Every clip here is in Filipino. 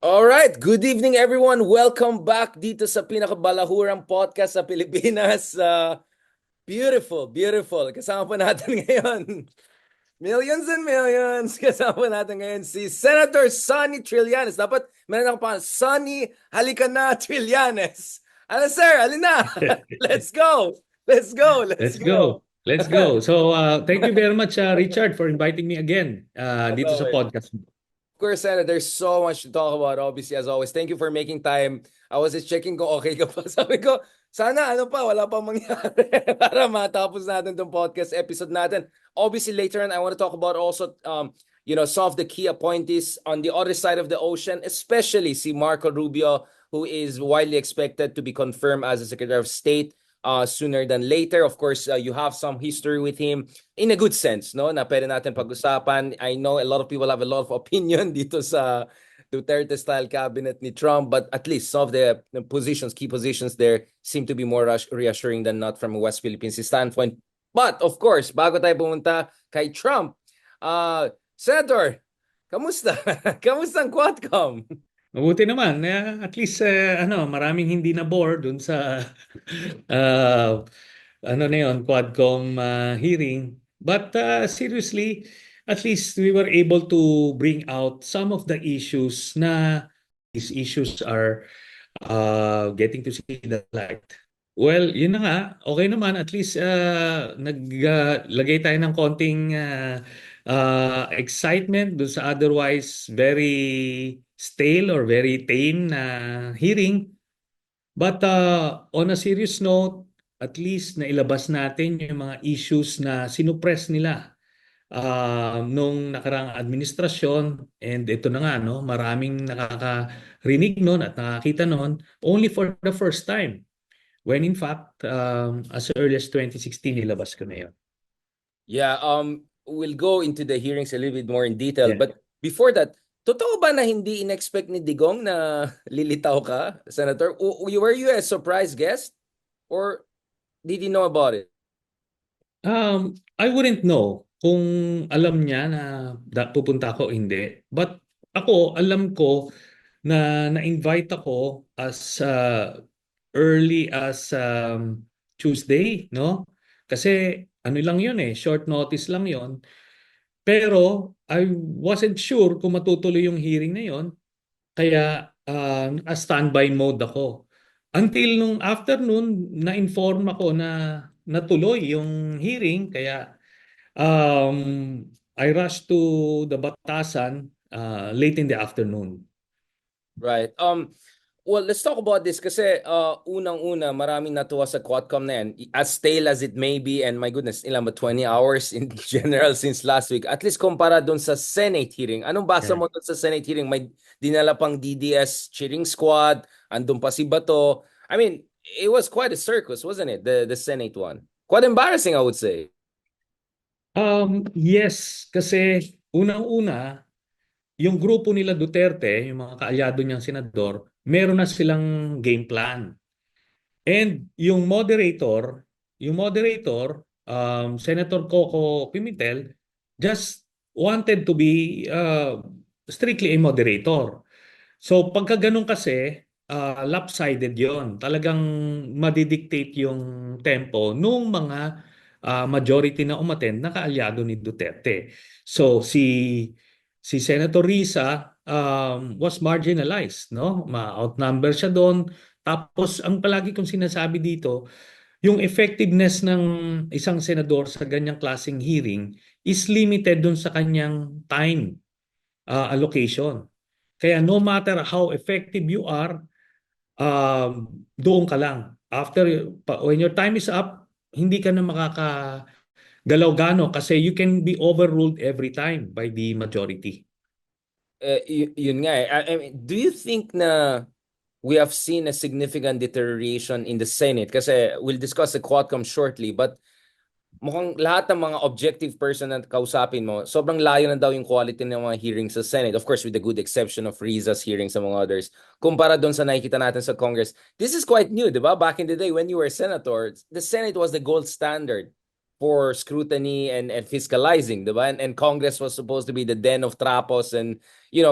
All right, good evening everyone. Welcome back dito sa pinakabalahurang podcast sa Pilipinas. Beautiful, beautiful. Kasama po natin ngayon, millions and millions. Kasama po natin ngayon si Senator Sonny Trillanes. Dapat meron ako pa, Sonny Halika na Trillanes. Ano sir, alina. Let's go. Let's go. Let's Let's go. go. Let's go. So, thank you very much, Richard, for inviting me again As dito sa always. podcast mo. Of course, Senna, there's so much to talk about, obviously, as always. Thank you for making time. I was just checking kung okay ka pa. Sabi ko, sana ano pa, wala pang mangyari para matapos natin tong podcast episode natin. Obviously, later on, I want to talk about also, some of the key appointees on the other side of the ocean, especially si Marco Rubio, who is widely expected to be confirmed as a Secretary of State sooner than later. Of course, you have some history with him in a good sense, no? Na pwede natin pag-usapan. I know a lot of people have a lot of opinion dito sa Duterte-style cabinet ni Trump, but at least some of the positions, key positions there seem to be more reassuring than not from a West Philippines standpoint. But of course, bago tayo pumunta kay Trump, Senator, kamusta? Kamusta ang Quadcom? Mabuti naman. At least, maraming hindi na bore dun sa uh, Quadcom hearing. But seriously, at least we were able to bring out some of the issues na these issues are getting to see the light. Well, yun na nga. Okay naman. At least naglagay tayo ng konting excitement dun sa otherwise very stale or very tame na hearing. But on a serious note, at least nailabas natin yung mga issues na sinupress nila nung nakarang administrasyon. And ito na nga, no, maraming nakakarinig nun at nakakita nun only for the first time. When in fact, as early as 2016, nilabas ko na yun. Yeah, we'll go into the hearings a little bit more in detail. Yeah. But before that, totoo ba na hindi in-expect ni Digong na lilitaw ka, Senator? Were you a surprise guest? Or did you know about it? I wouldn't know kung alam niya na pupunta ako o hindi. But ako, alam ko na na-invite ako as early as Tuesday, no? Kasi ano lang yun short notice lang yun. Pero I wasn't sure kung matutuloy yung hearing na yun. Kaya standby mode ako. Until nung afternoon, na-inform ako na natuloy yung hearing. Kaya I rushed to the Batasan late in the afternoon. Right. Well, let's talk about this kasi unang-una, maraming natuwa sa Quadcom na yan. As stale as it may be, and my goodness, ilan ba 20 hours in general since last week. At least kumpara doon sa Senate hearing. Anong basa Yeah. mo doon sa Senate hearing? May dinala pang DDS cheering squad, andun pa si Bato. I mean, it was quite a circus, wasn't it? The Senate one. Quite embarrassing, I would say. Yes, kasi unang-una, yung grupo nila Duterte, yung mga kaalyado niyang senador, meron na silang game plan. And yung moderator, Senator Coco Pimentel, just wanted to be strictly a moderator. So pagka ganun kasi, lopsided yon. Talagang madidictate yung tempo nung mga majority na umattend na kaalyado ni Duterte. So si Senator Risa was marginalized, no? Ma-outnumber siya doon. Tapos ang palagi kong sinasabi dito, yung effectiveness ng isang senador sa ganyang klaseng hearing is limited doon sa kanyang time allocation. Kaya no matter how effective you are, doon ka lang. When your time is up, hindi ka na makakagalaw gano kasi you can be overruled every time by the majority. Yun nga eh. I mean, do you think na we have seen a significant deterioration in the Senate? Kasi we'll discuss the Quadcom shortly, but mukhang lahat ng mga objective person na kausapin mo, sobrang layo na daw yung quality ng mga hearings sa Senate. Of course, with the good exception of Riza's hearings among others. Kumpara doon sa nakikita natin sa Congress. This is quite new, di ba? Back in the day when you were a senator, the Senate was the gold standard for scrutiny and fiscalizing, di ba? And Congress was supposed to be the den of trapos and,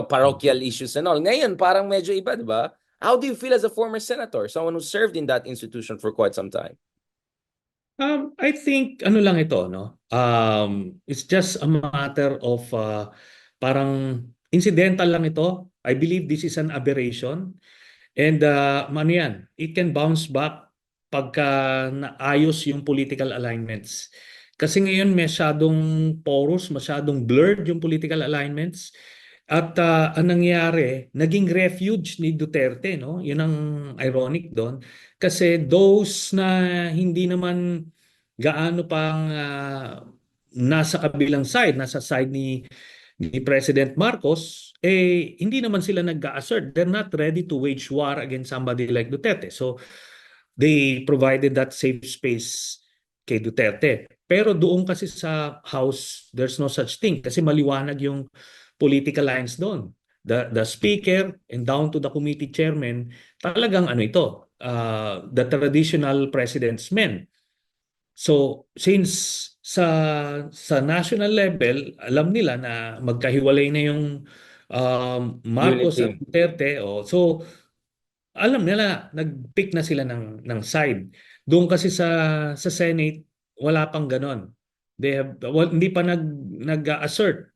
parochial issues and all. Ngayon, parang medyo iba, di ba? How do you feel as a former senator, someone who served in that institution for quite some time? I think ano lang ito, no? It's just a matter of parang incidental lang ito. I believe this is an aberration. And ano yan, it can bounce back pagka naayos yung political alignments. Kasi ngayon masyadong porous, masyadong blurred yung political alignments. At ang nangyari, naging refuge ni Duterte, no? Yun ang ironic doon. Kasi those na hindi naman gaano pang nasa kabilang side, nasa side ni President Marcos, hindi naman sila nag-assert. They're not ready to wage war against somebody like Duterte. So, they provided that safe space kay Duterte. Pero doon kasi sa House, there's no such thing kasi maliwanag yung political lines doon. The speaker and down to the committee chairman, talagang ano ito, the traditional president's men. So since sa national level, alam nila na magkahiwalay na yung Marcos at Unity. Duterte. So alam nila, nag-pick na sila ng side. Doon kasi sa Senate, wala pang ganon. Hindi pa nag-assert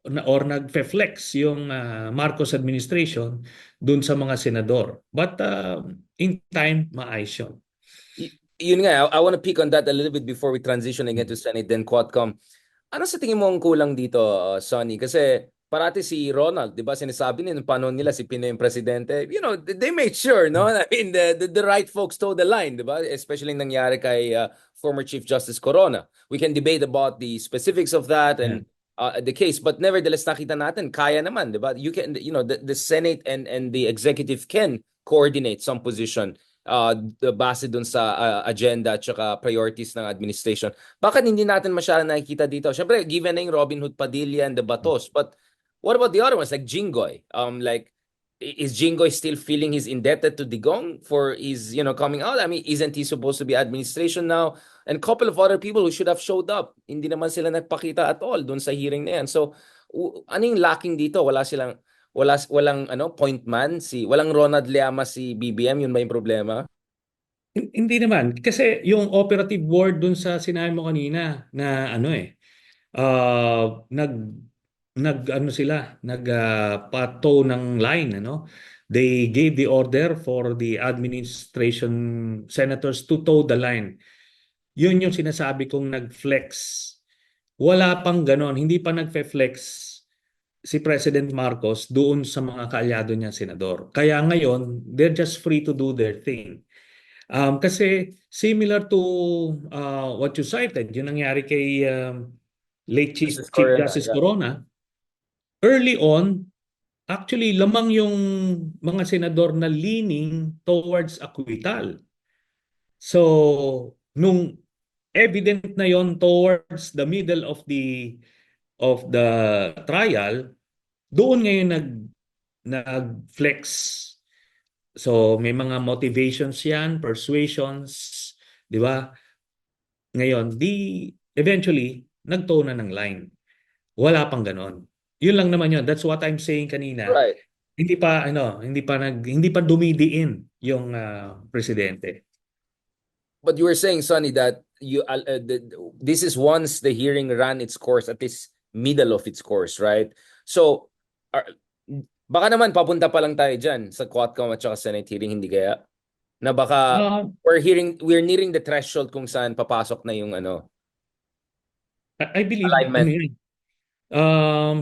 or nag-flex yung Marcos administration doon sa mga senador. But in time, maayos yun. Yun nga, I want to pick on that a little bit before we transition again to Senate then Quadcom. Ano sa tingin mo ang kulang dito, Sonny? Kasi parati si Ronald, 'di ba, sinasabi nila nung panahon nila si Pinoy yung presidente. They made sure, no? I mean, the right folks toe the line, 'di ba? Especially yung nangyari kay former Chief Justice Corona. We can debate about the specifics of that and the case, but nevertheless nakita natin kaya naman, 'di ba? You can, the Senate and the executive can coordinate some position base dun sa agenda at saka priorities ng administration. Bakit hindi natin masyadong nakikita dito? Siyempre, given na yung Robin Hood Padilla and the Batos, but what about the other ones like Jinggoy? Is Jinggoy still feeling he's indebted to Digong for his, coming out? I mean, isn't he supposed to be administration now? And a couple of other people who should have showed up. Hindi naman sila nagpakita at all dun sa hearing na yan. So, ano yung lacking dito? Walang point man, walang Ronald Llamas si BBM, yun ba yung problema? Hindi naman. Kasi yung operative word dun sa sinabi mo kanina na nag ano sila, pato ng line, ano? They gave the order for the administration senators to toe the line. Yun yung sinasabi kong nag-flex. Wala pang ganon, hindi pa nag-flex si President Marcos doon sa mga kaalyado niya senador. Kaya ngayon, they're just free to do their thing. Kasi similar to what you cited, yung nangyari kay late Justice Chief Corona, Justice yeah. Corona, early on, actually lamang yung mga senador na leaning towards acquittal. So, nung evident na yon towards the middle of the trial, doon ngayon nag-flex. So may mga motivations yan, persuasions, di ba? Ngayon, eventually, nagtone na ng line. Wala pang ganon. Yun lang naman yun. That's what I'm saying kanina. Right. Hindi pa dumidiin yung presidente. But you were saying, Sonny, that this is once the hearing ran its course, at least middle of its course, right? So, baka naman papunta pa lang tayo dyan sa Quadcom at saka Senate hearing, hindi kaya? Na baka we're nearing the threshold kung saan papasok na yung I believe, alignment.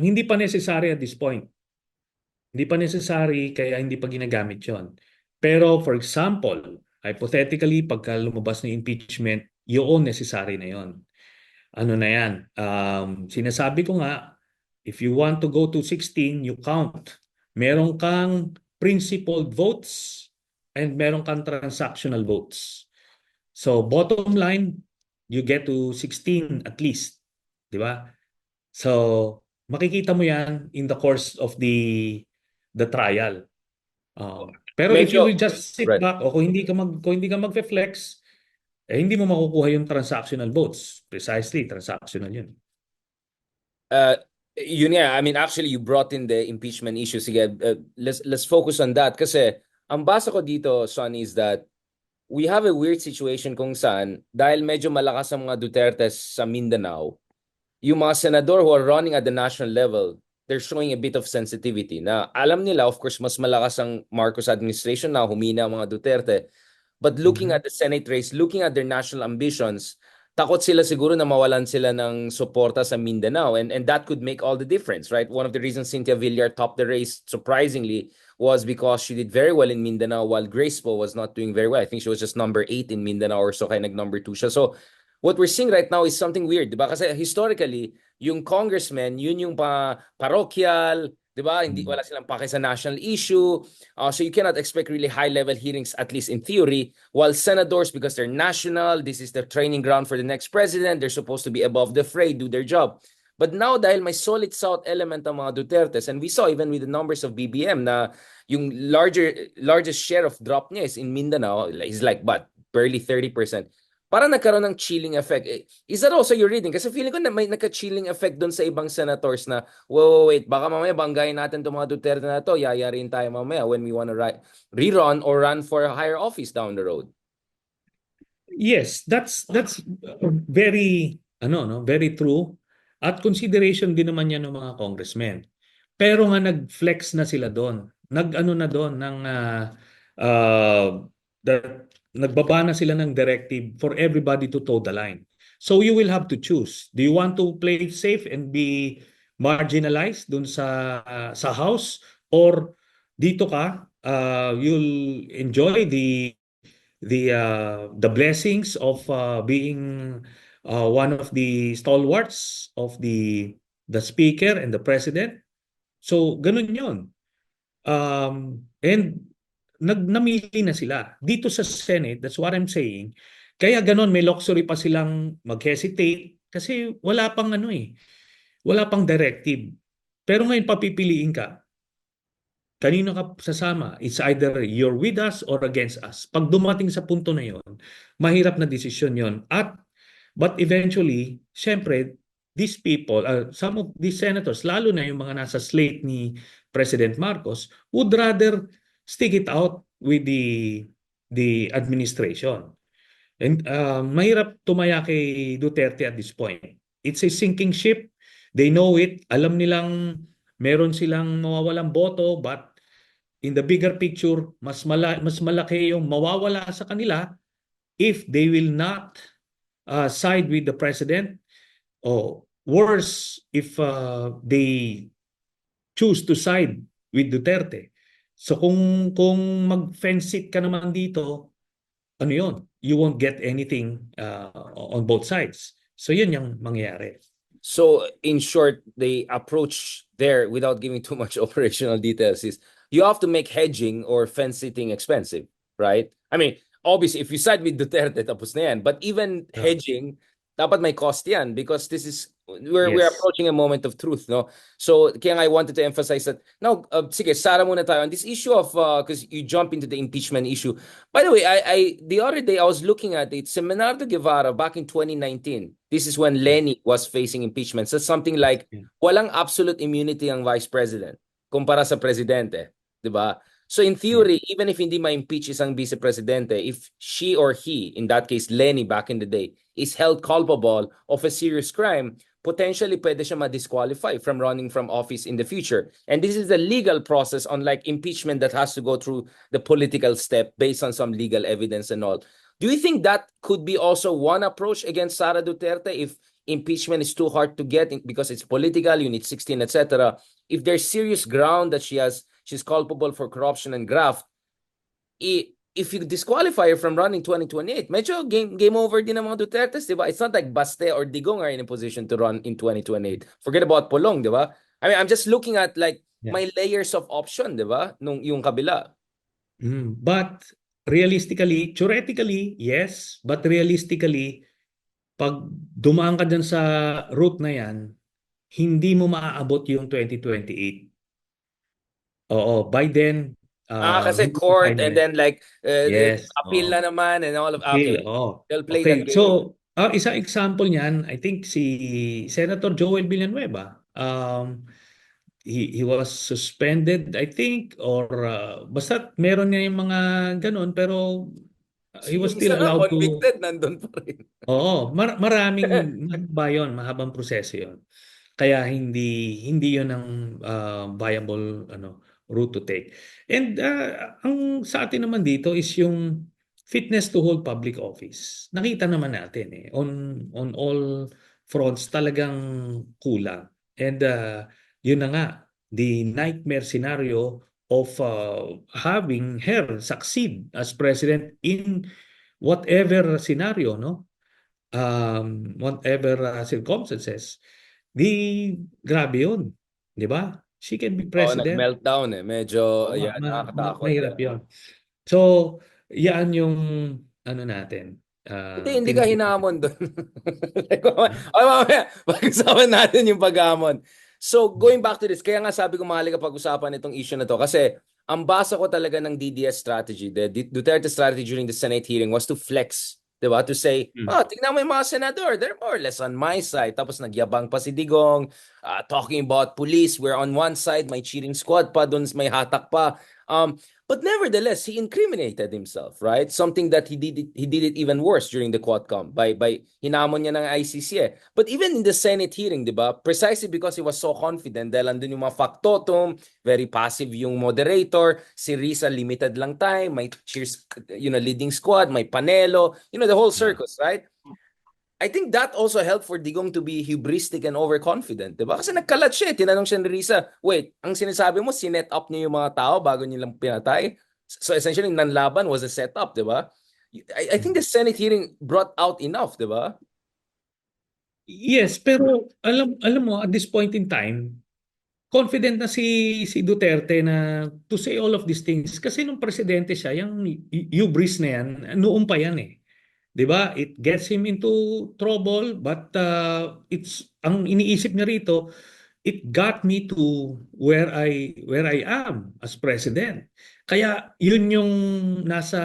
hindi pa necessary at this point. Hindi pa necessary kaya hindi pa ginagamit yon. Pero for example, hypothetically, pagka lumabas na impeachment, yun necessary na yon. Ano na yan? Sinasabi ko nga, if you want to go to 16, you count. Meron kang principled votes and meron kang transactional votes. So bottom line, you get to 16 at least. Di ba? So makikita mo yan in the course of the trial. Pero if you will just sit Right. back o kung hindi ka magfe-flex, hindi mo makukuha yung transactional votes. Precisely, transactional yun. Uh, Yun nga, I mean, actually, you brought in the impeachment issue. Sige, let's focus on that. Kasi, ang basa ko dito, Son, is that we have a weird situation kung saan, dahil medyo malakas ang mga Duterte sa Mindanao, yung mga senador who are running at the national level, they're showing a bit of sensitivity na alam nila, of course, mas malakas ang Marcos administration na humina ang mga Duterte. But looking Mhm. at the Senate race, looking at their national ambitions, takot sila siguro na mawalan sila ng suporta sa Mindanao. And that could make all the difference, right? One of the reasons Cynthia Villar topped the race, surprisingly, was because she did very well in Mindanao while Grace Poe was not doing very well. I think she was just number 8 in Mindanao or so, kaya nag-number 2 siya. So, what we're seeing right now is something weird, di ba? Kasi historically, yung congressmen, yun yung parochial, di ba? Hindi, Mm. wala silang pake sa national issue. So you cannot expect really high-level hearings, at least in theory. While senators, because they're national, this is the training ground for the next president, they're supposed to be above the fray, do their job. But now, dahil may solid South element ang mga Dutertes, and we saw even with the numbers of BBM na yung largest share of drop niya is in Mindanao, is like, but barely 30%. Parang nagkaroon ng chilling effect. Is that also your reading? Kasi feeling ko na may nagka-chilling effect doon sa ibang senators na, wait, baka mamaya banggayin natin itong mga Duterte na to, yayarin tayo mamaya when we want to rerun or run for a higher office down the road. Yes, that's very ano no, very true. At consideration din naman yan ng mga congressmen. Pero nga nag-flex na sila doon. Nag-ano na doon ng uh, nagbaba na sila ng directive for everybody to toe the line. So you will have to choose. Do you want to play safe and be marginalized doon sa house, or dito ka you'll enjoy the blessings of being one of the stalwarts of the speaker and the president. So ganun 'yon. And namili na sila dito sa Senate. That's what I'm saying. Kaya ganun, may luxury pa silang mag-hesitate kasi wala pang ano wala pang directive. Pero ngayon papipiliin ka, kanino ka sasama? It's either you're with us or against us. Pag dumating sa punto na yon, mahirap na desisyon yon. But eventually, syempre, these people, some of these senators, lalo na yung mga nasa slate ni President Marcos, would rather stick it out with the administration. And mahirap tumaya kay Duterte at this point. It's a sinking ship. They know it. Alam nilang meron silang mawawalang boto, but in the bigger picture, mas malaki yung mawawala sa kanila if they will not side with the president, or worse, if they choose to side with Duterte. So kung mag-fence sit ka naman dito, ano yun? You won't get anything on both sides. So yun yung mangyayari. So, in short, the approach there, without giving too much operational details, is you have to make hedging or fence sitting expensive, right? I mean, obviously, if you side with Duterte, tapos na yan. But even Yeah. hedging, dapat may cost yan because this is we're Yes. approaching a moment of truth, no? So, kaya I wanted to emphasize that. Now, sige, Sara muna tayo on this issue of because you jump into the impeachment issue. By the way, I the other day I was looking at it. Semenardo Guevara back in 2019. This is when Lenny was facing impeachment. So something like Yeah. walang absolute immunity ang vice president kumpara sa presidente, 'di ba? So in Yeah. theory, even if hindi ma-impeach isang vice presidente, if she or he, in that case Lenny back in the day, is held culpable of a serious crime, potentially pwede siya ma-disqualify from running from office in the future. And this is a legal process, unlike impeachment that has to go through the political step based on some legal evidence and all. Do you think that could be also one approach against Sara Duterte if impeachment is too hard to get because it's political, you need 16, etc. If there's serious ground that she's culpable for corruption and graft, if you disqualify her from running 2028, medyo game over din ng mga Dutertes, di ba? It's not like Baste or Digong are in a position to run in 2028. Forget about Pulong, di ba? I mean, I'm just looking at like Yeah. my layers of option, di ba? Yung kabila. But realistically, theoretically, yes. But realistically, pag dumaan ka dyan sa route na yan, hindi mo maaabot yung 2028. Oo, by then, Kasi Hindi court and final. then like Yes, appeal oo. na naman and all of Appeal, okay. oh. They'll play that Okay, game. so isang example niyan, I think si Senator Joel Villanueva, he was suspended, I think, or basta meron niya yung mga ganun, pero he was Yung still isa nga allowed to. convicted nandun pa rin. Oo, maraming mahaba yun, mahabang proseso yun. Kaya hindi 'yon ang viable route to take. And ang sa atin naman dito is yung fitness to hold public office. Nakita naman natin on all fronts talagang kulang. And 'yun na nga, the nightmare scenario of having her succeed as president in whatever scenario, no? Whatever circumstances, grabe yun. Di ba? She can be Oo, president. nag-meltdown eh. Medyo, Oo, yeah, nakakatakot. mahirap yun. So, yan yung ano natin. Hindi ka Tinitingnan. hinamon doon. Like, mamaya, pag-usapan natin yung pag-hamon. So, going back to this, kaya nga sabi ko mahalaga pag-usapan itong issue na to kasi ang basa ko talaga ng DDS strategy, the Duterte strategy during the Senate hearing was to flex, di ba? To say, tingnan mo yung mga senador, they're more or less on my side. Tapos nagyabang pa si Digong, talking about police, we're on one side, may cheating squad pa, doon may hatak pa. But nevertheless, he incriminated himself, right? Something that he did it even worse during the Quadcom by hinamon niya ng ICC eh. But even in the Senate hearing, 'di ba? Precisely because he was so confident dahil andun yung mga factotum, very passive yung moderator, si Risa limited lang time, may cheers, leading squad, may panelo, the whole circus, right? I think that also helped for Digong to be hubristic and overconfident, 'di ba? Kasi nagkalat siya, tinanong siya ni Risa, "Wait, ang sinasabi mo sinet up niyo yung mga tao bago niyo lang pinatay?" So essentially, nanlaban was a setup, 'di ba? I think the Senate hearing brought out enough, 'di ba? Yes, pero alam mo, at this point in time, confident na si Duterte na to say all of these things kasi nung presidente siya, yung hubris na yan, noon pa yan eh. 'Di ba? It gets him into trouble, but it's ang iniisip niya rito, it got me to where I am as president. Kaya yun yung nasa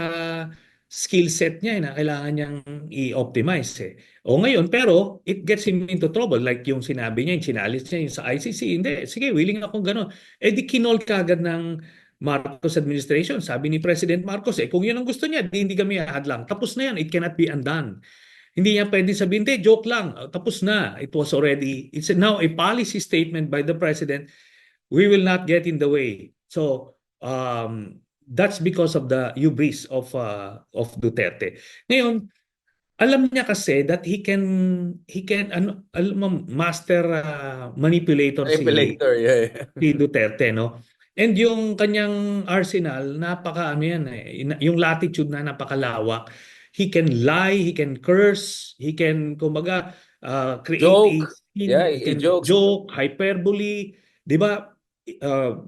skill set niya na kailangan niyang i-optimize eh. O ngayon, pero it gets him into trouble. Like yung sinabi niya, yung sinalis niya yung sa ICC. Hindi, sige, willing akong gano'n. Eh di kinol kagad ng Marcos administration. Sabi ni President Marcos, kung yun ang gusto niya, hindi kami hadlang. Tapos na yan, it cannot be undone. Hindi niya pwede sabihin, hindi, joke lang, tapos na. It's now a policy statement by the President, we will not get in the way. So, that's because of the hubris of Duterte. Ngayon, alam niya kasi that he can alam mo, master manipulator Manipulator, yeah. si Duterte, no? And yung kanyang arsenal, napaka ano yan eh, yung latitude na napakalawak. He can lie, he can curse, he can kumbaga create a Joke. Yeah, scene, he he can jokes. joke, hyperbole, 'di ba?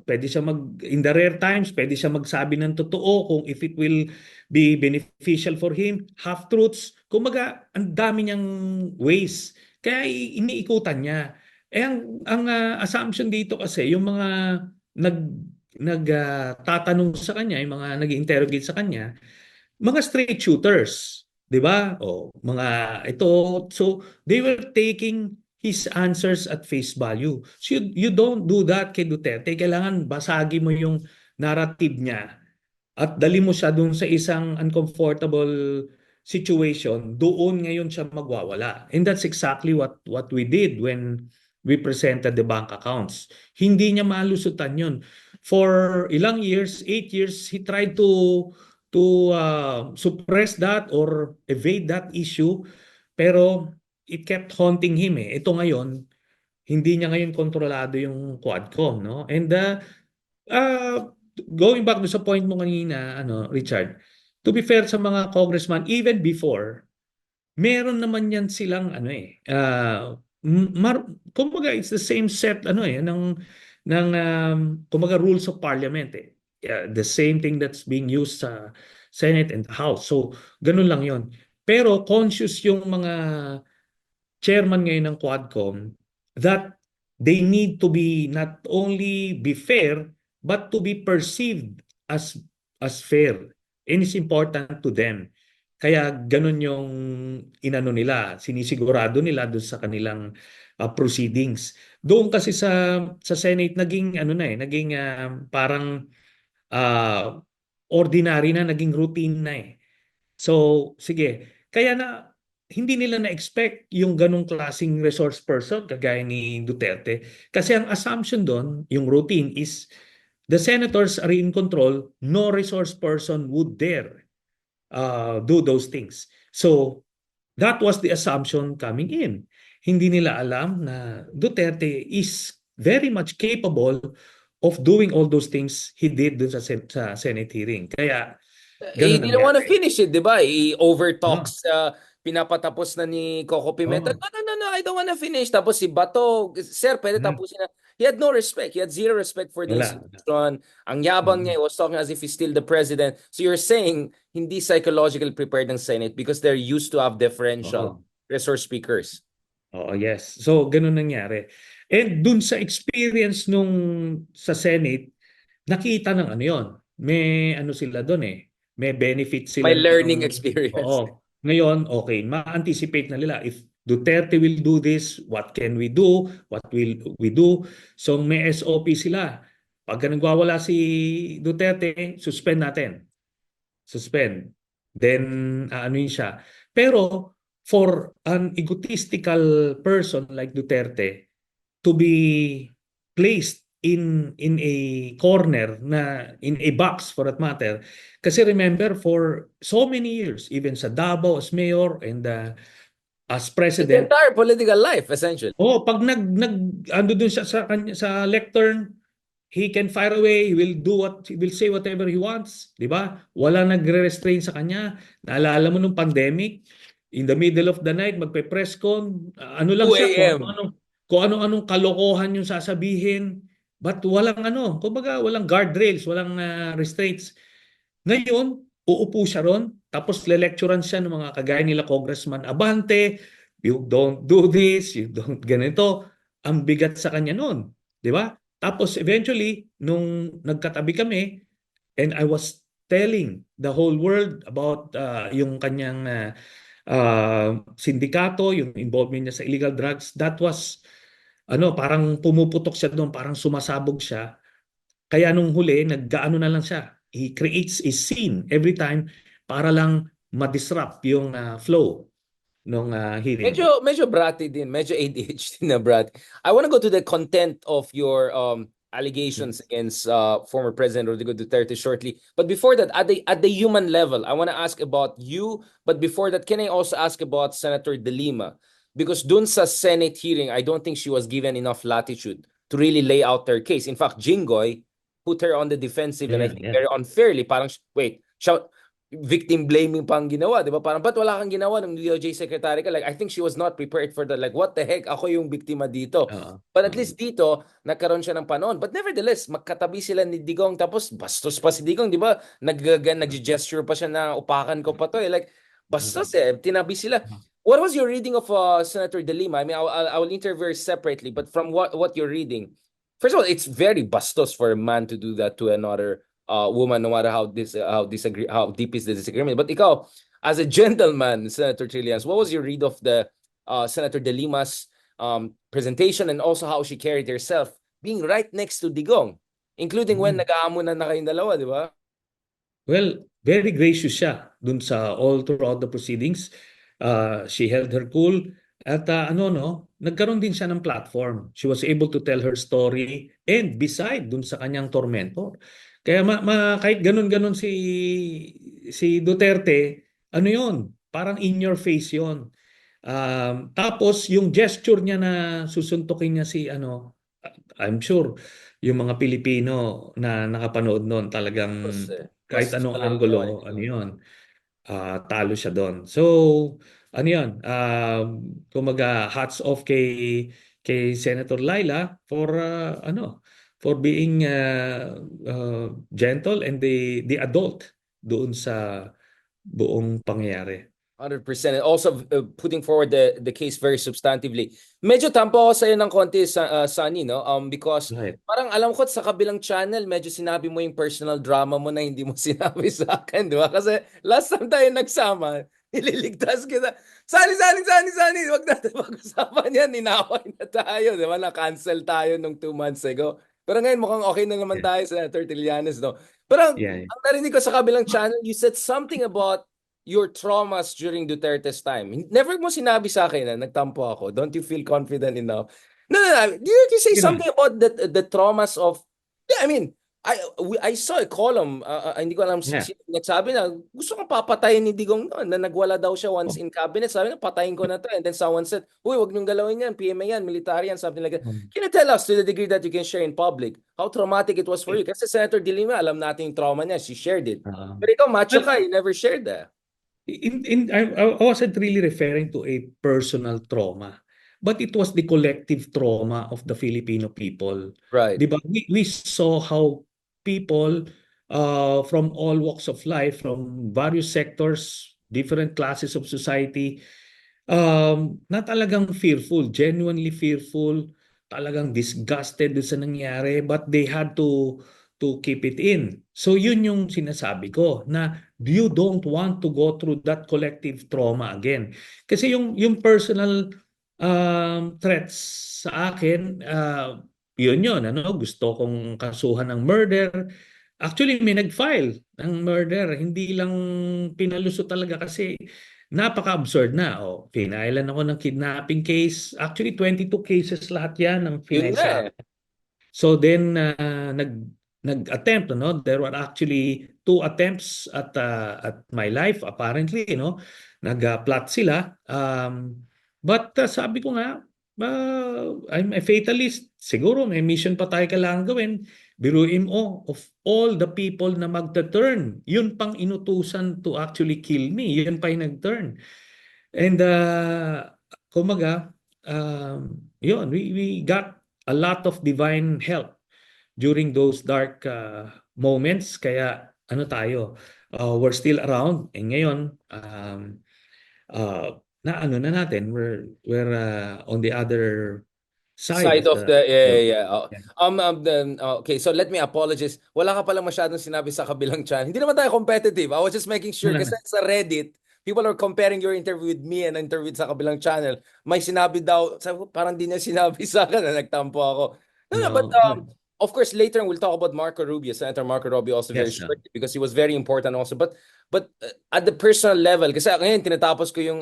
Pwede siya in the rare times, pwede siya magsabi ng totoo kung if it will be beneficial for him, half truths. Kumbaga, ang dami niyang ways. Kaya iniikutan niya. Ang assumption dito kasi yung mga nag tatanong sa kanya, yung mga nag-interrogate sa kanya, mga straight shooters, 'di ba? O mga ito, so they were taking his answers at face value. So you don't do that kay Duterte. Kailangan basagi mo yung narrative niya at dali mo siya dun sa isang uncomfortable situation, doon ngayon siya magwawala. And that's exactly what we did when we presented the bank accounts. Hindi niya malusutan yun. For ilang years, 8 years, he tried to suppress that or evade that issue, pero it kept haunting him eh. Ito ngayon, hindi niya ngayon kontrolado yung Quadcom, no? And Uh, going back to sa point mo kanina, Richard, to be fair sa mga congressman, even before, meron naman yan silang, kumbaga it's the same set, kumbaga rules of parliament eh. Yeah, the same thing that's being used sa Senate and House. So, ganun lang yon. Pero conscious yung mga chairman ngayon ng Quadcom that they need to be not only be fair but to be perceived as fair, and it's important to them. Kaya ganun yung inano nila, sinisigurado nila doon sa kanilang proceedings. Doon kasi sa Senate naging ano na naging parang ah, ordinary na, naging routine na eh. So, sige. Kaya na hindi nila na-expect yung ganong klaseng resource person kagaya ni Duterte. Kasi ang assumption doon, yung routine is the senators are in control, no resource person would dare do those things. So, that was the assumption coming in. Hindi nila alam na Duterte is very much capable of doing all those things he did dun sa Senate hearing. Kaya, He ganun didn't want to nangyari. finish it, di ba? He No, overtalks, pinapatapos na ni Coco Pimentel. oh, No, no, no, no, I don't want to finish. Tapos si Bato, sir, pwede mm, tapusin na. He had no respect. He had zero respect for the wala. institution. Ang yabang Mm, niya, he was talking as if he's still the president. So you're saying, hindi psychologically prepared ng Senate because they're used to have differential oo. resource speakers. Oo, yes. So, ganun nangyari. And dun sa experience nung sa Senate, nakita ng ano yon. May ano sila doon eh. May benefit My sila learning ng experience. oo. Ngayon, okay, ma-anticipate na nila if Duterte will do this, what can we do? What will we do? So may SOP sila. Pagka nagwawala si Duterte, suspend natin. Suspend. Then aanuin siya. Pero for an egotistical person like Duterte to be placed in a corner na in a box for that matter, kasi remember for so many years even sa Davao as mayor and as His president. entire political life, essentially. Oh, pag nag ando dun siya sa lectern, he can fire away, he will say whatever he wants, 'di ba? Wala nagre-restrain sa kanya. Naalala mo nung pandemic, in the middle of the night magpe-press con, ano lang 2 siya a.m. kung ano-anong kalokohan yung sasabihin. But walang ano, kumbaga walang guardrails, walang restraints. Ngayon, uupo siya ron, tapos le-lecturean siya ng mga kagaya nila Congressman Abante, you don't do this, you don't ganito. Ang bigat sa kanya noon, di ba? Tapos eventually, nung nagkatabi kami, and I was telling the whole world about yung kanyang sindikato, yung involvement niya sa illegal drugs, that was, ano, parang pumuputok siya doon, parang sumasabog siya. Kaya nung huli, naggaano na lang siya. He creates a scene every time para lang ma-disrupt yung flow ng hearing. Medyo bratty din, medyo ADHD na brat. I want to go to the content of your allegations against former President Rodrigo Duterte shortly. But before that, at the human level, I want to ask about you. But before that, can I also ask about Senator De Lima? Because dun sa Senate hearing, I don't think she was given enough latitude to really lay out her case. In fact, Jinggoy put her on the defensive and I Yeah, think yeah. very unfairly. Parang, wait, siya, victim blaming pang ginawa, 'di ba? Parang ba't wala kang ginawa ng DOJ secretary ka? Like I think she was not prepared for that. Like what the heck? Ako yung biktima dito. Oo. But at Oo. least dito nagkaroon siya ng panahon. But nevertheless, magkatabi sila ni Digong tapos bastos pa si Digong, 'di ba? Nag-gesture pa siya na upakan ko pa to eh. Like bastos eh, tinabi sila. What was your reading of Senator De Lima? I mean, I will interview her separately, but from what you're reading, first of all, it's very bastos for a man to do that to another woman, no matter how deep is the disagreement. But ikaw, as a gentleman, Senator Trillians, what was your read of the Senator De Lima's presentation and also how she carried herself, being right next to Digong, including when Mm. nag-aamunan na kayong dalawa, di ba? Well, very gracious siya dun sa all throughout the proceedings. She held her cool at ano no, nagkaroon din siya ng platform. She was able to tell her story and beside dun sa kanyang tormentor. Kaya kahit ganun-ganun si Duterte, ano 'yon? Parang in your face 'yon. Tapos yung gesture niya na susuntukin niya si ano, I'm sure yung mga Pilipino na nakapanood noon talagang Bastos eh. kahit Bastos anong pala yung ginawa anggulo, niya ano doon. yun, talo siya doon. So, ano yun, kumaga hats off kay Senator Laila for ano, for being gentle and the adult doon sa buong pangyayari. 100%. And also putting forward the case very substantively. Medyo tampo ako sa'yo ng konti, Sunny, no? Because Right. parang alam ko sa kabilang channel, medyo sinabi mo yung personal drama mo na hindi mo sinabi sa akin, di ba? Kasi last time tayo nagsama, nililigtas kita. Sunny, wag natin pag-usapan yan. Ninaway na tayo, di ba? Na-cancel tayo nung 2 months ago. Pero ngayon mukhang okay na naman Yeah. tayo, Senator Trillanes, no? Pero Yeah. ang narinig ko sa kabilang channel, you said something about your traumas during Duterte's time. Never mo sinabi sa akin na nagtampo ako. Don't you feel confident enough? No. Did you say You know, something about the traumas of? Yeah, I mean, I saw a column. Hindi ko alam yeah. sino nagsabi na gusto kong papatayin ni Digong noon na nagwala daw siya once Oh. in cabinet. Sabi na patayin ko na to. And then someone said, "Uy, wag niyong galawin yan. PMA yan, military yan, something like that." Um, Can you tell us to the degree that you can share in public how traumatic it was for you? Kasi Senator De Lima, alam natin yung trauma niya. She shared it. Pero ikaw, macho well, ka. You never shared that. I wasn't really referring to a personal trauma, but it was the collective trauma of the Filipino people. Right. Di ba? We saw how people from all walks of life, from various sectors, different classes of society, na talagang fearful, genuinely fearful, talagang disgusted sa nangyari, but they had to keep it in. So yun yung sinasabi ko na you don't want to go through that collective trauma again. Kasi yung personal threats sa akin, yun, ano, gusto kong kasuhan ng murder. Actually, may nag-file ng murder. Hindi lang pinaluso talaga kasi napaka-absurd na. O, finailan ako ng kidnapping case. Actually, 22 cases lahat yan ng Yun finail nga sa eh. akin. So then, nag-attempt, no? There were actually 2 attempts at my life, apparently, no? Nag-plot sila. But sabi ko nga, I'm a fatalist. Siguro may mission pa tayo kailangan gawin. Biruin mo, of all the people na magta-turn, yun pang inutusan to actually kill me. Yun pa yung nag-turn. And kumaga, yun, we got a lot of divine help during those dark moments. Kaya ano tayo, we're still around. And ngayon, na ano na natin, we're on the other side Side of of the the world. yeah. Okay, so let me apologize. Wala ka pala masyadong sinabi sa kabilang channel. Hindi naman tayo competitive. I was just making sure kasi sa Reddit, people are comparing your interview with me and interview sa kabilang channel. May sinabi daw, sabi ko, parang di niya sinabi sa akin na nagtampo ako. No, but No, no. of course later we'll talk about Marco Rubio, Senator Marco Rubio also very Yes, short because he was very important also. But at the personal level, kasi ngayon tinatapos ko yung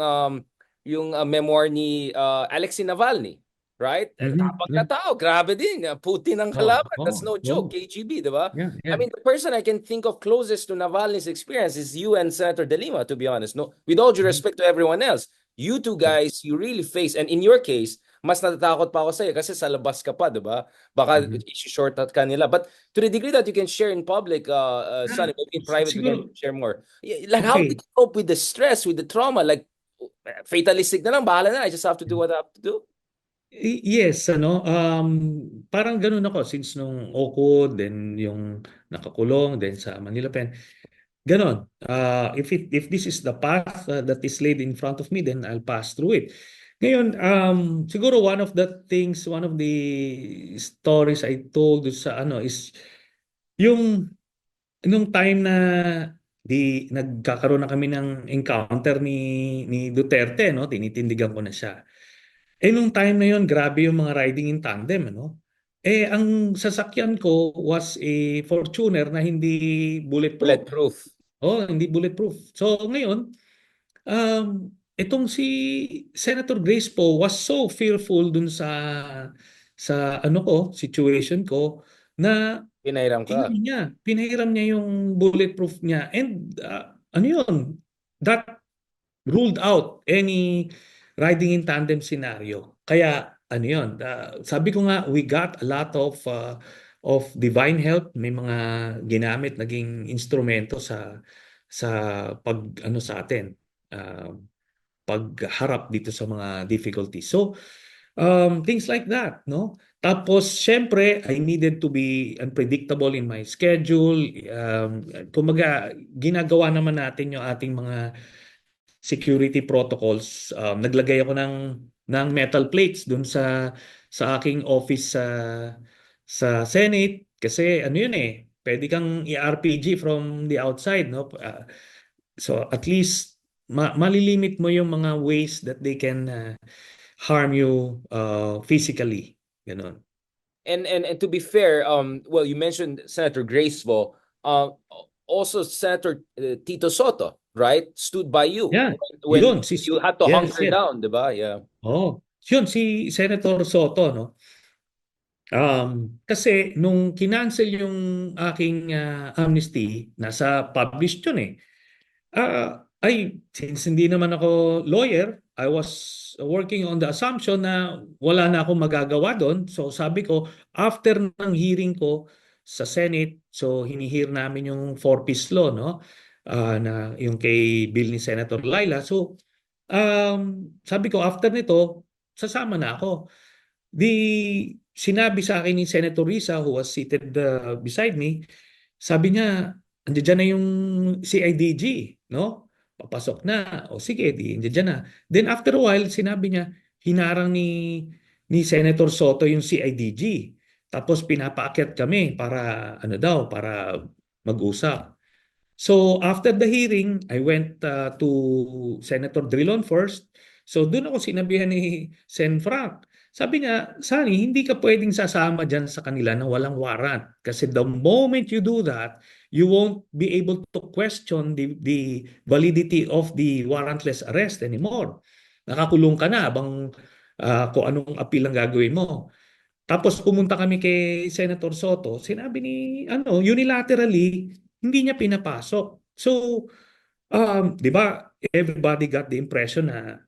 memoir ni Alexei Navalny. Right? Tapang na Yeah. tao, grabe din. Putin ang Oh, kalaban. That's oh, no joke. oh. KGB, di ba? Yeah, I yeah. mean, the person I can think of closest to Navalny's experience is you and Senator De Lima, to be honest. No, with all due respect to everyone else, you two guys, you really face, and in your case, mas natatakot pa ako sa'yo kasi sa labas ka pa, di ba? Baka i-shortcut ka nila. But to the degree that you can share in public, Sonny, maybe in private we can Siguro, share more. Like, how did okay. you cope with the stress, with the trauma? Like, fatalistic na lang, bahala na. I just have to do what I have to do. Yes, ano, parang ganun ako since nung Oko, then yung nakakulong, then sa Manila Pen. Ganon. If this is the path that is laid in front of me, then I'll pass through it. Ngayon, siguro one of the things, one of the stories I told sa ano is yung nung time na nagkakaroon na kami ng encounter ni Duterte, no, tinitindigan ko na siya. Nung time na yon, grabe yung mga riding in tandem, ano? Ang sasakyan ko was a Fortuner na hindi bulletproof. Bulletproof. Oh, hindi bulletproof. So ngayon, itong si Senator Grace po was so fearful dun sa ano ko, situation ko na Pinairam ka. pinahiram niya yung bulletproof niya. And ano yun? That ruled out any riding in tandem scenario. Kaya ano yun? Sabi ko nga, we got a lot of divine help. May mga ginamit, naging instrumento sa pag ano sa atin. Pagharap dito sa mga difficulties. So, things like that, no? Tapos, syempre, I needed to be unpredictable in my schedule. Kumaga, ginagawa naman natin yung ating mga security protocols. Naglagay ako ng metal plates dun sa aking office sa Senate kasi ano yun pwede kang i-RPG from the outside, no? So at least malilimit mo yung mga ways that they can harm you physically. Ganon. And to be fair, well, you mentioned Senator Graceful, also Senator Tito Soto, right, stood by you Yeah, when yun. you had to Yes, hunker yes. down, diba? Yeah. Oh, yun si Senator Soto, no? Kasi nung kinancel yung aking amnesty, nasa published yun eh. Since hindi naman ako lawyer, I was working on the assumption na wala na akong magagawa doon. So sabi ko, after ng hearing ko sa Senate, so hinihir namin yung four-piece law, no? Na yung kay bill ni Senator Laila. So sabi ko, after nito, sasama na ako. Di sinabi sa akin ni Senator Risa who was seated beside me, sabi niya, andiyan na yung CIDG, no? Papasok na. O sige, di andiyan na. Then after a while, sinabi niya, hinarang ni Senator Soto yung CIDG. Tapos pinapaakyat kami para ano daw, para mag-usap. So after the hearing, I went to Senator Drilon first. So doon ako sinabihan ni Sen Frank. Sabi niya, Sunny, hindi ka pwedeng sasama dyan sa kanila na walang warrant. Kasi the moment you do that, you won't be able to question the validity of the warrantless arrest anymore. Nakakulong ka na abang kung anong appeal ang gagawin mo. Tapos pumunta kami kay Senator Soto, sinabi ni unilaterally hindi niya pinapasok. So, 'di ba, everybody got the impression na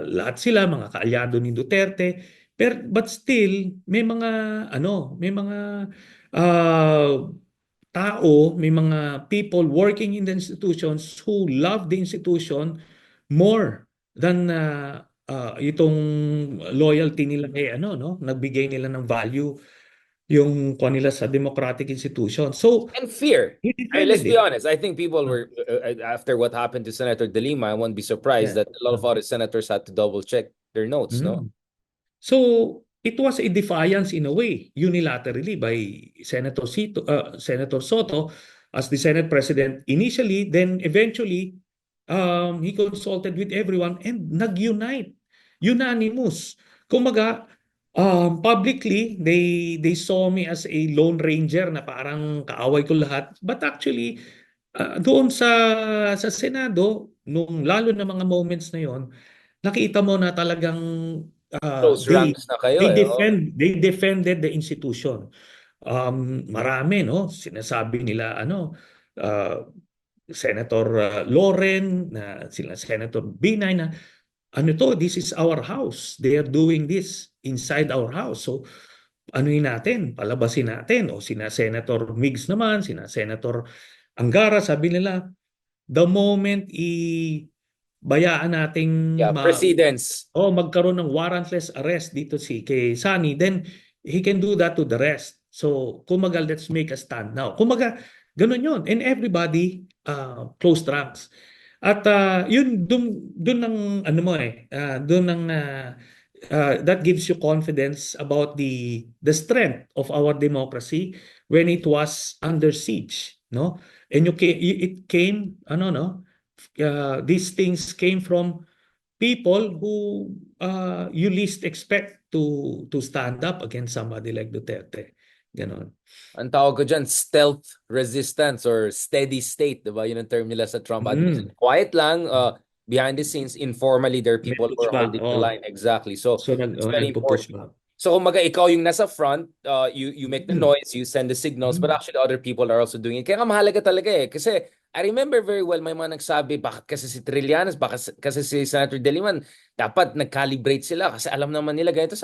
lahat sila mga kaalyado ni Duterte, but still may mga uh, tao, may mga people working in the institutions who love the institution more than itong loyalty nila kay no, nagbigay nila ng value yung kanila sa democratic institution. So, And fear. he I mean, let's defended be it. honest. I think people were after what happened to Senator De Lima. I won't be surprised Yeah. that a lot of other senators had to double check their notes. No. Mm. So, it was a defiance in a way, unilaterally by Senator Soto as the Senate President initially, then eventually he consulted with everyone and nag-unite, unanimous. Kumaga, publicly, they saw me as a lone ranger na parang kaaway ko lahat. But actually, doon sa Senado, nung lalo na mga moments na yon, nakita mo na talagang Close ranks na kayo eh. Oh. they defended the institution. Marami no sinasabi nila uh, Senator Loren na sila Senator Binay na this is our house, they are doing this inside our house, so anuin natin, palabasin natin. O sina Senator Migs naman, sina Senator Angara, sabi nila the moment bayaan nating Yeah, precedents. magkaroon ng warrantless arrest dito kay Sunny, then he can do that to the rest. So, kumaga, let's make a stand now. Kumaga, ganun yun. And everybody closed ranks. At yun, dun ng, dun ng, that gives you confidence about the strength of our democracy when it was under siege, no? And it came, these things came from people who you least expect to stand up against somebody like Duterte. Ganon. Ang tawag ko dyan, stealth resistance or steady state, diba? Yun ang term nila sa Trump administration. Quiet lang, behind the scenes, informally, there are May people who are pushback. holding the line. Exactly. So, So it's very nagpo-push important. back. So, kumaga, ikaw yung nasa front, you make the noise, you send the signals, but actually other people are also doing it. Kaya nga mahalaga talaga eh. Kasi I remember very well may mga nagsabi, bakit kasi si Trillanes, bakit kasi si Senator De Lima, dapat nag-calibrate sila kasi alam naman nila ganito.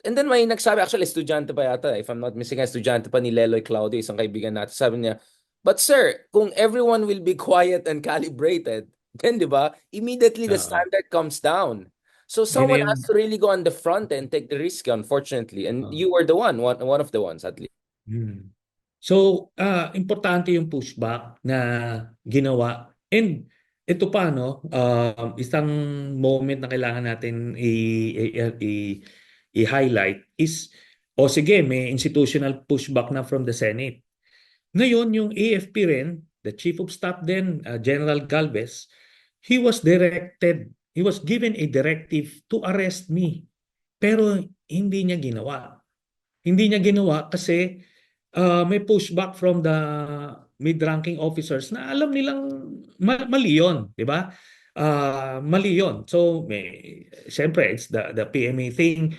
And then may nagsabi, actually estudyante pa yata, if I'm not missing, estudyante pa ni Leloy Claudio, isang kaibigan natin, sabi niya, but sir, kung everyone will be quiet and calibrated, then di ba, immediately the standard comes down. So Yun na someone yung, has to really go on the front and take the risk, unfortunately. And you were the one of the ones at least. So, importante yung pushback na ginawa. And ito pa, no? Isang moment na kailangan natin i-highlight is, o sige, may institutional pushback na from the Senate. Ngayon, yung AFP rin, the Chief of Staff then, General Galvez, he was given a directive to arrest me. Pero hindi niya ginawa. Hindi niya ginawa kasi may pushback from the mid-ranking officers na alam nilang mali yun, di ba? Mali yun. So, siyempre, it's the PMA thing.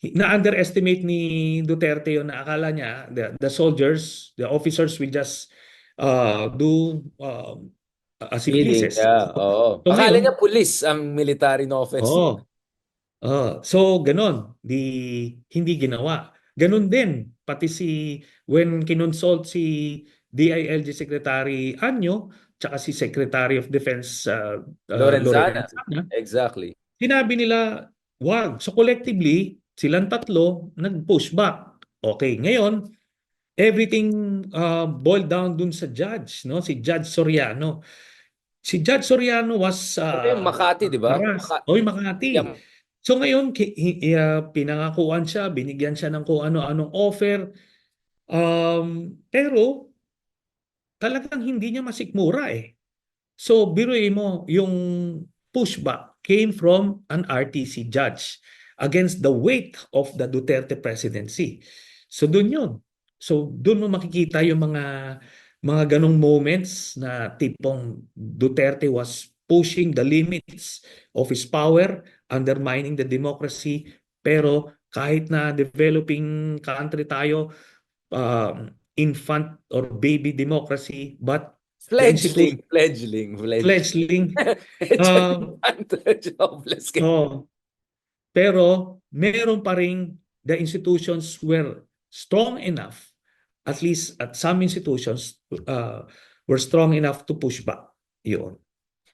Na-underestimate ni Duterte yun na akala niya the soldiers, the officers will just do as he Feeling, pleases. yeah. Oo. So Akala niya ngayon, police ang military no offense. oh, so ganon, hindi ginawa. Ganon din, pati when kinonsult si DILG Secretary Anyo, tsaka si Secretary of Defense Lorenzana. Lorenzana, Exactly. sinabi nila, wag. So collectively, silang tatlo nag-push back. Okay, ngayon, everything boiled down dun sa judge, no? Si Judge Soriano. Si Judge Soriano was Ito yung Makati, di ba? harassed. Oy, Makati. Yeah. So ngayon, pinangakuan siya, binigyan siya ng kung ano-anong offer. Pero talagang hindi niya masikmura eh. So, biruin mo, yung pushback came from an RTC judge against the weight of the Duterte presidency. So, dun yun. So, dun mo makikita yung mga ganong moments na tipong Duterte was pushing the limits of his power, undermining the democracy. Pero kahit na developing country tayo, infant or baby democracy, but the institution Fledgling. fledgling. It's Uh, a jobless kid. oh, pero meron pa rin the institutions were strong enough, at least at some institutions were strong enough to push back. Yun.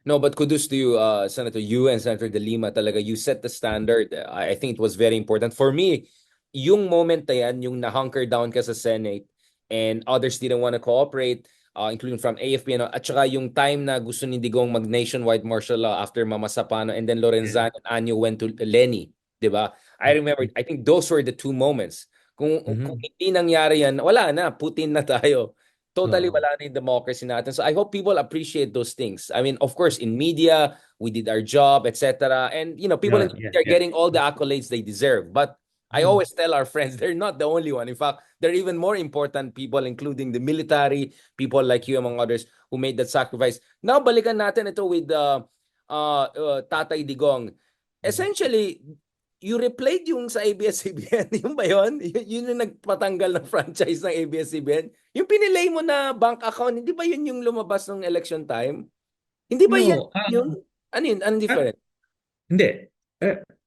No, but kudos to you, Senator. You and Senator De Lima talaga, you set the standard. I think it was very important. For me, yung moment na yan, yung na-hunker down ka sa Senate and others didn't want to cooperate, including from AFP, at saka yung time na gusto ni Digong mag-nationwide martial law after Mama Sapano, and then Lorenzana and Anyo went to Lenny, di ba? I remember, I think those were the two moments. Kung Mhm. hindi nangyari yan, wala na, Putin na tayo. Totally Oo. wala na yung democracy natin. So I hope people appreciate those things. I mean, of course, in media, we did our job, etc. And, people in Yeah, the yeah, media are yeah. getting all the accolades they deserve. But I Mhm. always tell our friends, they're not the only one. In fact, they're even more important people, including the military, people like you, among others, who made that sacrifice. Now, balikan natin ito with Tatay Digong. Essentially, you replayed yung sa ABS-CBN. Yung ba yun? Yun yung nagpatanggal ng franchise ng ABS-CBN? Yung pinilay mo na bank account, hindi ba yun yung lumabas ng election time? Hindi ba yan No, yun? Ano yun? Ano ah, different? hindi.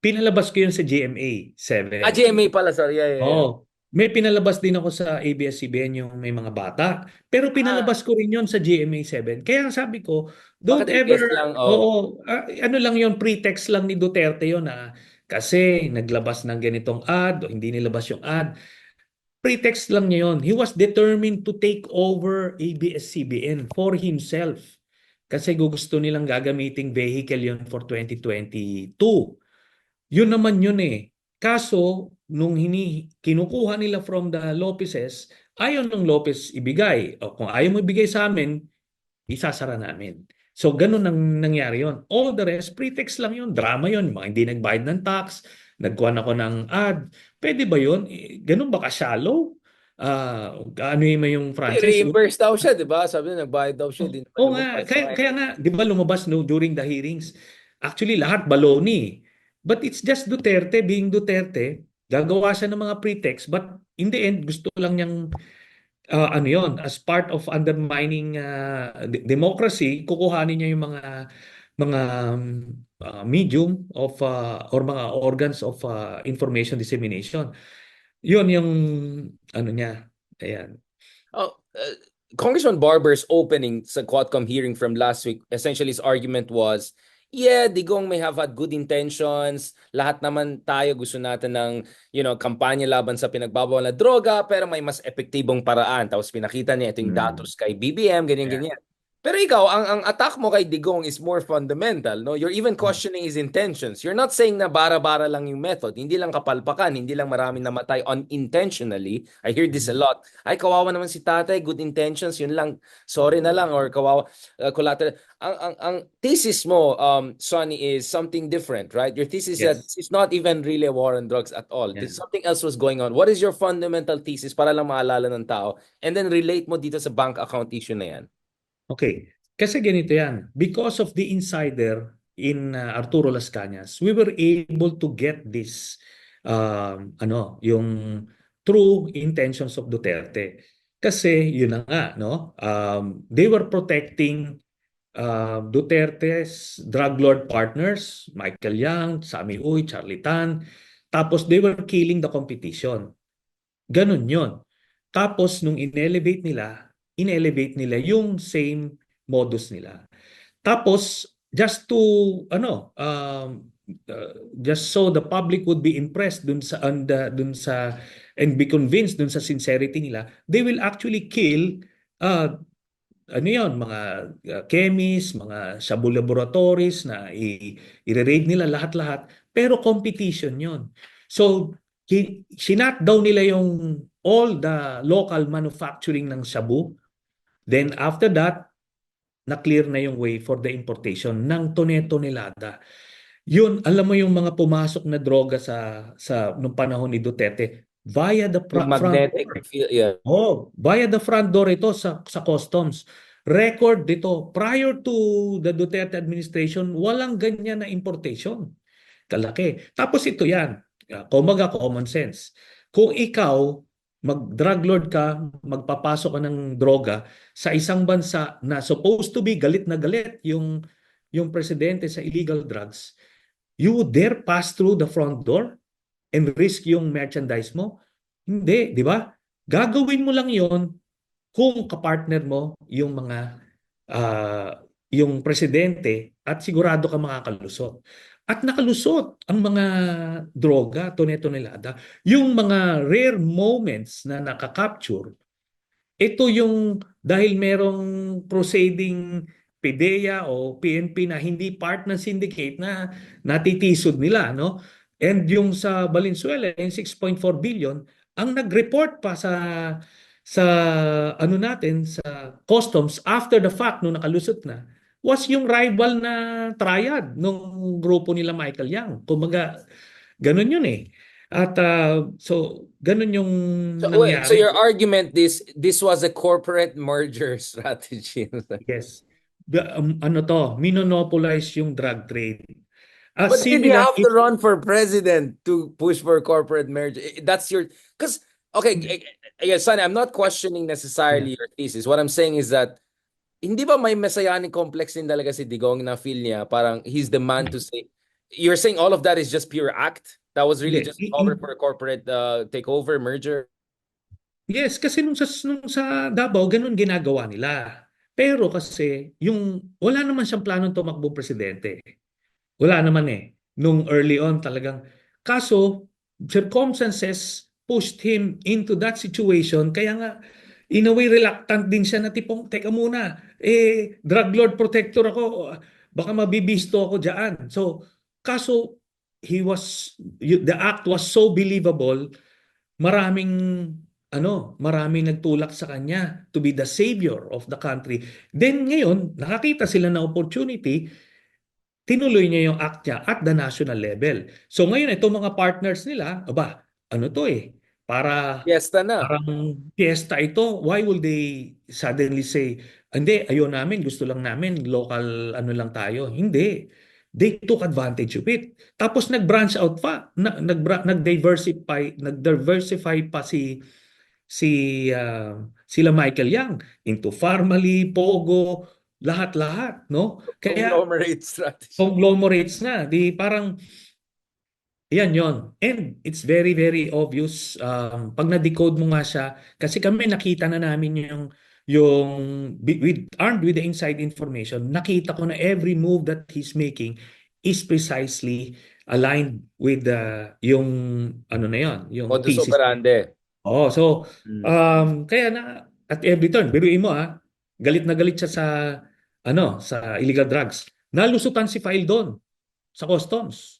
Pinalabas ko yun sa GMA 7. GMA pala, sorry. Yeah. Oo. May pinalabas din ako sa ABS-CBN yung may mga bata. Pero Ah, pinalabas ko rin yon sa GMA 7. Kaya sabi ko, bakit don't ever, ABS lang? Oh. oo, ano lang yon, pretext lang ni Duterte yon na kasi naglabas ng ganitong ad o hindi nilabas yung ad. Pretext lang niya yon. He was determined to take over ABS-CBN for himself. Kasi gusto nilang gagamiting vehicle yon for 2022. Yun naman yun eh. Kaso, nung kinukuha nila from the Lopezes, ayaw ng Lopez ibigay. O kung ayaw mo ibigay sa amin, isasara namin. So, ganun ang nangyari yon. All the rest, pretext lang yun. Drama yun. Mga hindi nagbayad ng tax, nagkuhan ako ng ad. Pwede ba yun? Ganun ba ka-shallow? Ano yung franchise? Reimburse daw siya, di ba? Sabi niya, nagbayad daw siya, di naman Oo nga, lumabas. kaya nga, di ba lumabas no, during the hearings, actually lahat baloney. But it's just Duterte being Duterte, gagawa siya ng mga pretext, but in the end, gusto lang niyang, ano yon, as part of undermining democracy, kukuhanin niya yung mga medium of, or mga organs of information dissemination. Yun yung, ano niya, ayan. Oh, Congressman Barber's opening sa Quadcom hearing from last week, essentially his argument was, yeah, Digong may have had good intentions. Lahat naman tayo gusto natin ng, kampanya laban sa pinagbabawal na droga, pero may mas epektibong paraan. Tapos pinakita niya ito yung Mm. datos kay BBM, Yeah. ganyan-ganyan. Pero ikaw, ang attack mo kay Digong is more fundamental, no? You're even questioning his intentions. You're not saying na bara-bara lang yung method. Hindi lang kapalpakan, hindi lang maraming namatay unintentionally. I hear this a lot. Ay, kawawa naman si tatay, good intentions, yun lang. Sorry na lang, or kawawa, collateral. Ang thesis mo, Sonny, is something different, right? Your thesis is that Yes. this is not even really a war on drugs at all. This Yan. something else was going on. What is your fundamental thesis para lang maalala ng tao? And then relate mo dito sa bank account issue na yan. Okay. Kasi ganito yan. Because of the insider in Arturo Las Cañas, we were able to get this, yung true intentions of Duterte. Kasi yun na nga, no? They were protecting Duterte's drug lord partners, Michael Yang, Sammy Uy, Charlie Tan. Tapos they were killing the competition. Ganun yun. Tapos nung in-elevate nila yung same modus nila. Tapos just to just so the public would be impressed dun sa and be convinced dun sa sincerity nila, they will actually kill uh, ano yon, mga chemists, mga shabu laboratories na i-raid nila lahat-lahat, pero competition yon. So sinat down nila yung all the local manufacturing ng shabu. Then after that, na-clear na yung way for the importation ng tone-tonelada. Yun, alam mo yung mga pumasok na droga sa nung panahon ni Duterte via the Yung front magnetic door. field, yeah. Oh, via the front door ito sa customs. Record dito, prior to the Duterte administration, walang ganyan na importation. Kalaki. Tapos ito yan, kumbaga common sense. Kung ikaw, mag-drug lord ka, magpapasok ka ng droga sa isang bansa na supposed to be galit na galit yung presidente sa illegal drugs, you would dare pass through the front door and risk yung merchandise mo? Hindi, di ba? Gagawin mo lang yon kung kapartner mo yung presidente at sigurado ka makakalusot. At nakalusot ang mga droga, tone-tonelada. Yung mga rare moments na nakakapture, ito yung dahil merong proceeding PDEA o PNP na hindi part ng syndicate na natitisod nila, no? And yung sa Valenzuela, yung 6.4 billion, ang nag-report pa sa ano natin sa customs after the fact nung nakalusot na was yung rival na triad nung grupo nila Michael Yang. Kumbaga, ganun yun eh. At so ganun yung So wait, so nangyari. your argument this was a corporate merger strategy. Yes. Ano to, minonopolize yung drug trade. But did you Similar have to run for president to push for corporate merger? That's your because okay, again, Sonny, I'm not questioning yeah. necessarily your thesis. What I'm saying is that hindi ba may messianic complex din talaga si Digong na feel niya parang he's the man to say you're saying all of that is just pure act? That was really Hindi. just cover for a corporate takeover merger. Yes, kasi nung sa Davao, ganun ginagawa nila. Pero kasi, wala naman siyang planong tumakbong presidente. Wala naman eh. Nung early on talagang. Kaso, circumstances pushed him into that situation. Kaya nga, in a way, reluctant din siya na tipong, teka muna, drug lord protector ako. Baka mabibisto ako dyan. So, kaso, the act was so believable, maraming maraming nagtulak sa kanya to be the savior of the country. Then ngayon, nakakita sila ng opportunity, tinuloy niya yung act niya at the national level. So ngayon, itong mga partners nila, ano to eh, Fiesta na. parang fiesta ito. Why will they suddenly say, hindi, ayaw namin, gusto lang namin, local ano lang tayo. Hindi. They took advantage of it. Tapos nag-branch out pa, nag-diversify pa si sila Michael Yang into Farmally, Pogo, lahat-lahat, no? Kaya Conglomerate strategy. conglomerates na, di parang yan yon. And it's very, very obvious pag na-decode mo nga siya, kasi kami nakita na namin yung armed with the inside information, nakita ko na every move that he's making is precisely aligned with yung ano na yon, yung Modus thesis. operandi. Oh, so Mm. kaya na at every turn, biruin mo galit na galit siya sa illegal drugs. Nalusutan si Faildon sa customs.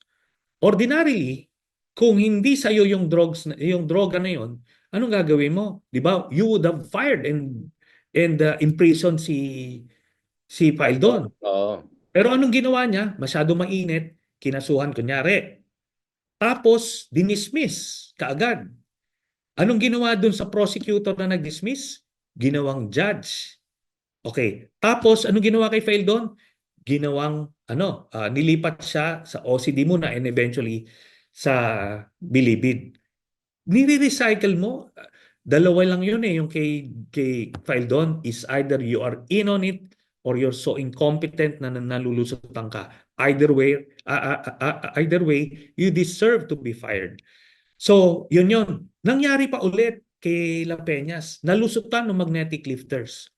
Ordinarily, kung hindi sa iyo yung droga na yon, anong gagawin mo? 'Di ba? You would have fired and imprisoned si Faildon. Oo. Pero anong ginawa niya? Masyado mainit, kinasuhan kunyari. Tapos dinismiss kaagad. Anong ginawa dun sa prosecutor na nag-dismiss? Ginawang judge. Okay. Tapos anong ginawa kay Faildon? Ginawang nilipat siya sa OCD muna and eventually sa Bilibid. Nire-recycle mo. Dalawa lang yun eh. Yung kay Faildon is either you are in on it or you're so incompetent na nalulusutan ka. Either way, you deserve to be fired. So, yun. Nangyari pa ulit kay La Peñas. Nalusutan ng magnetic lifters.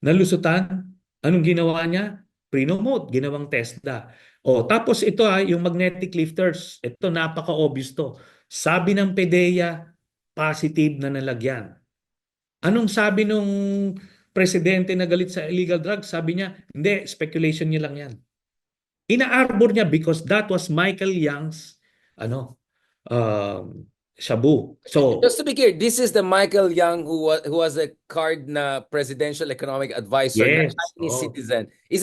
Nalusutan. Anong ginawa niya? Prinomote, ginawang TESDA. Tapos ito yung magnetic lifters. Ito napaka-obvious to. Sabi ng PDEA, positive na nalagyan. Anong sabi nung presidente na galit sa illegal drugs? Sabi niya, hindi, speculation niya lang yan. Ina-arbor niya because that was Michael Yang's shabu. So, Just to be clear, this is the Michael Young who was a card na presidential economic advisor na yes. Chinese citizen. Is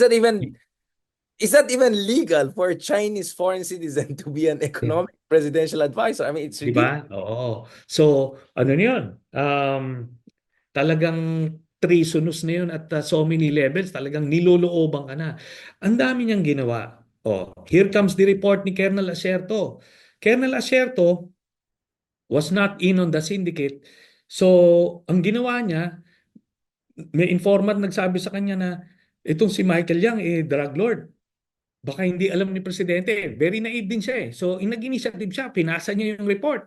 that even legal for a Chinese foreign citizen to be an economic presidential advisor? I mean, it's Di ridiculous. ba? Oo. So, ano yun? Talagang treasonous na yun at so many levels. Talagang nilolooban ka na. Ang dami niyang ginawa. Here comes the report ni Colonel Acerto. Colonel Acerto was not in on the syndicate. So, ang ginawa niya, may informant nagsabi sa kanya na itong si Michael Yang, drug lord. Baka hindi alam ni Presidente. Very naive din siya eh. So, nag-initiative siya. Pinasa niya yung report.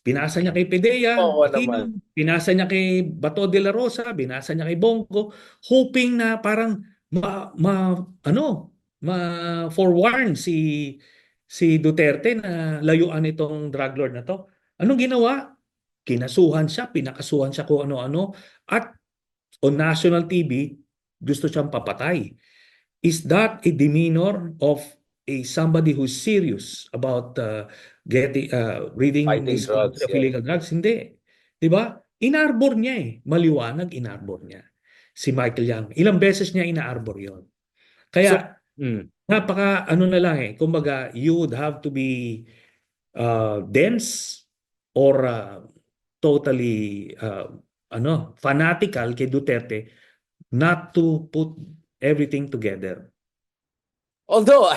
Pinasa niya kay Pedea, Oo naman. Aquino, pinasa niya kay Bato de la Rosa, binasa niya kay Bongo, hoping na parang forewarn si Duterte na layuan itong drug lord na to. Anong ginawa? Kinasuhan siya, pinakasuhan siya kung ano-ano, at on national TV, gusto siyang papatay. Is that a demeanor of somebody who's serious about reading Fighting his drugs, of yeah. illegal drugs? Hindi. 'Di ba? Inarbor niya eh. Maliwanag inarbor niya. Si Michael Young. Ilang beses niya inaarbor 'yon. So, Kaya napaka na lang eh. Kumbaga, you would have to be dense or totally fanatical kay Duterte not to put everything together. although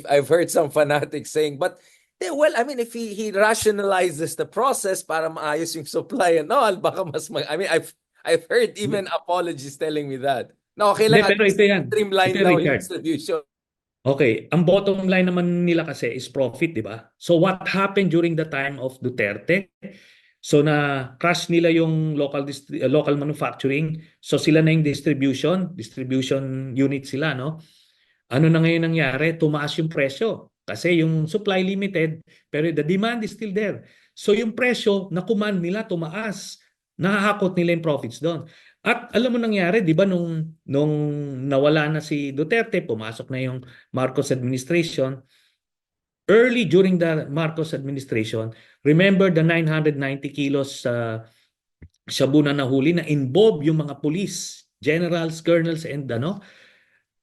I've heard some fanatics saying, but well, I mean, if he rationalizes the process para maayos yung supply and all, baka I mean, I've heard even apologies telling me that. No, okay Hindi, lang, at pero least ito yan. Ito streamline yan, daw yung Richard. distribution. Okay, ang bottom line naman nila kasi is profit, di ba? So what happened during the time of Duterte? So na crash nila yung local manufacturing. So sila na yung distribution unit sila, no? Ano na ngayon nangyari? Tumaas yung presyo. Kasi yung supply limited, pero the demand is still there. So yung presyo na command nila tumaas. Nahahakot nila yung profits doon. At alam mo nangyari, di ba, nung nawala na si Duterte, pumasok na yung Marcos administration. Early during the Marcos administration, remember the 990 kilos shabu na nahuli na involved yung mga police, generals, colonels, and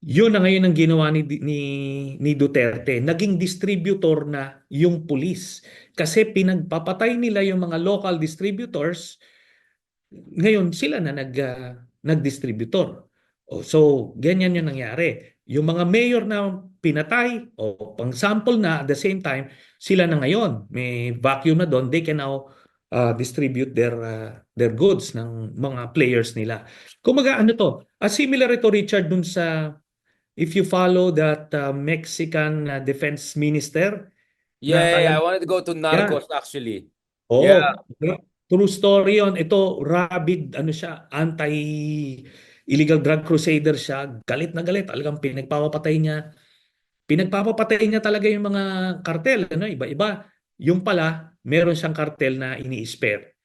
yun na ngayon ang ginawa ni Duterte. Naging distributor na yung pulis. Kasi pinagpapatay nila yung mga local distributors, ngayon sila na nag-distributor. So, ganyan yung nangyari. Yung mga mayor na pinatay, pang sample na at the same time, sila na ngayon. May vacuum na doon. They can now distribute their goods ng mga players nila. Kumaga ano to? Similar ito, Richard, dun sa if you follow that Mexican defense minister na Yeah, I talagang, wanted to go to yeah, Narcos actually. Yeah. oh, true story yon. Ito, rabid, siya, anti-illegal drug crusader siya. Galit na galit. Talagang pinagpapatay niya. Pinagpapatay niya talaga yung mga kartel, iba-iba. Yung pala, meron siyang kartel na ini-spare.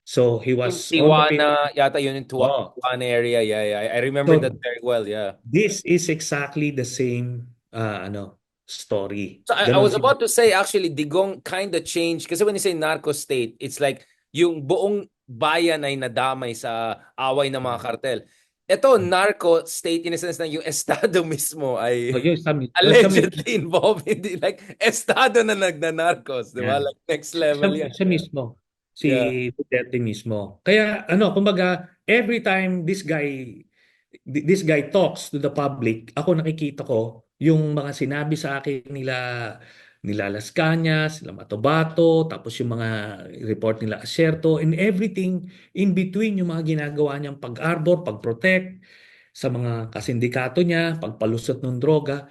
So he Yung was on the pitch. Tijuana, yata yun yung Oh, Tijuana area. Yeah, yeah. I remember that so very well, yeah. this is exactly the same story. So I Ganon was si about to say actually Digong kind of changed kasi when you say narco state, it's like yung buong bayan ay nadamay sa away ng mga kartel. Ito, narco state in a sense na yung estado mismo ay Oh, yung sa allegedly involved in like estado na nagnanarcos, di ba? yan. Like next Siya, level yan. siya mismo. Si Yeah. Duterte mismo. Kaya kumbaga, every time this guy talks to the public, ako nakikita ko yung mga sinabi sa akin nila Las Cañas, nila Matobato, tapos yung mga report nila Acerto, and everything in between yung mga ginagawa niyang pag-arbor, pag-protect sa mga kasindikato niya, pagpalusot ng droga.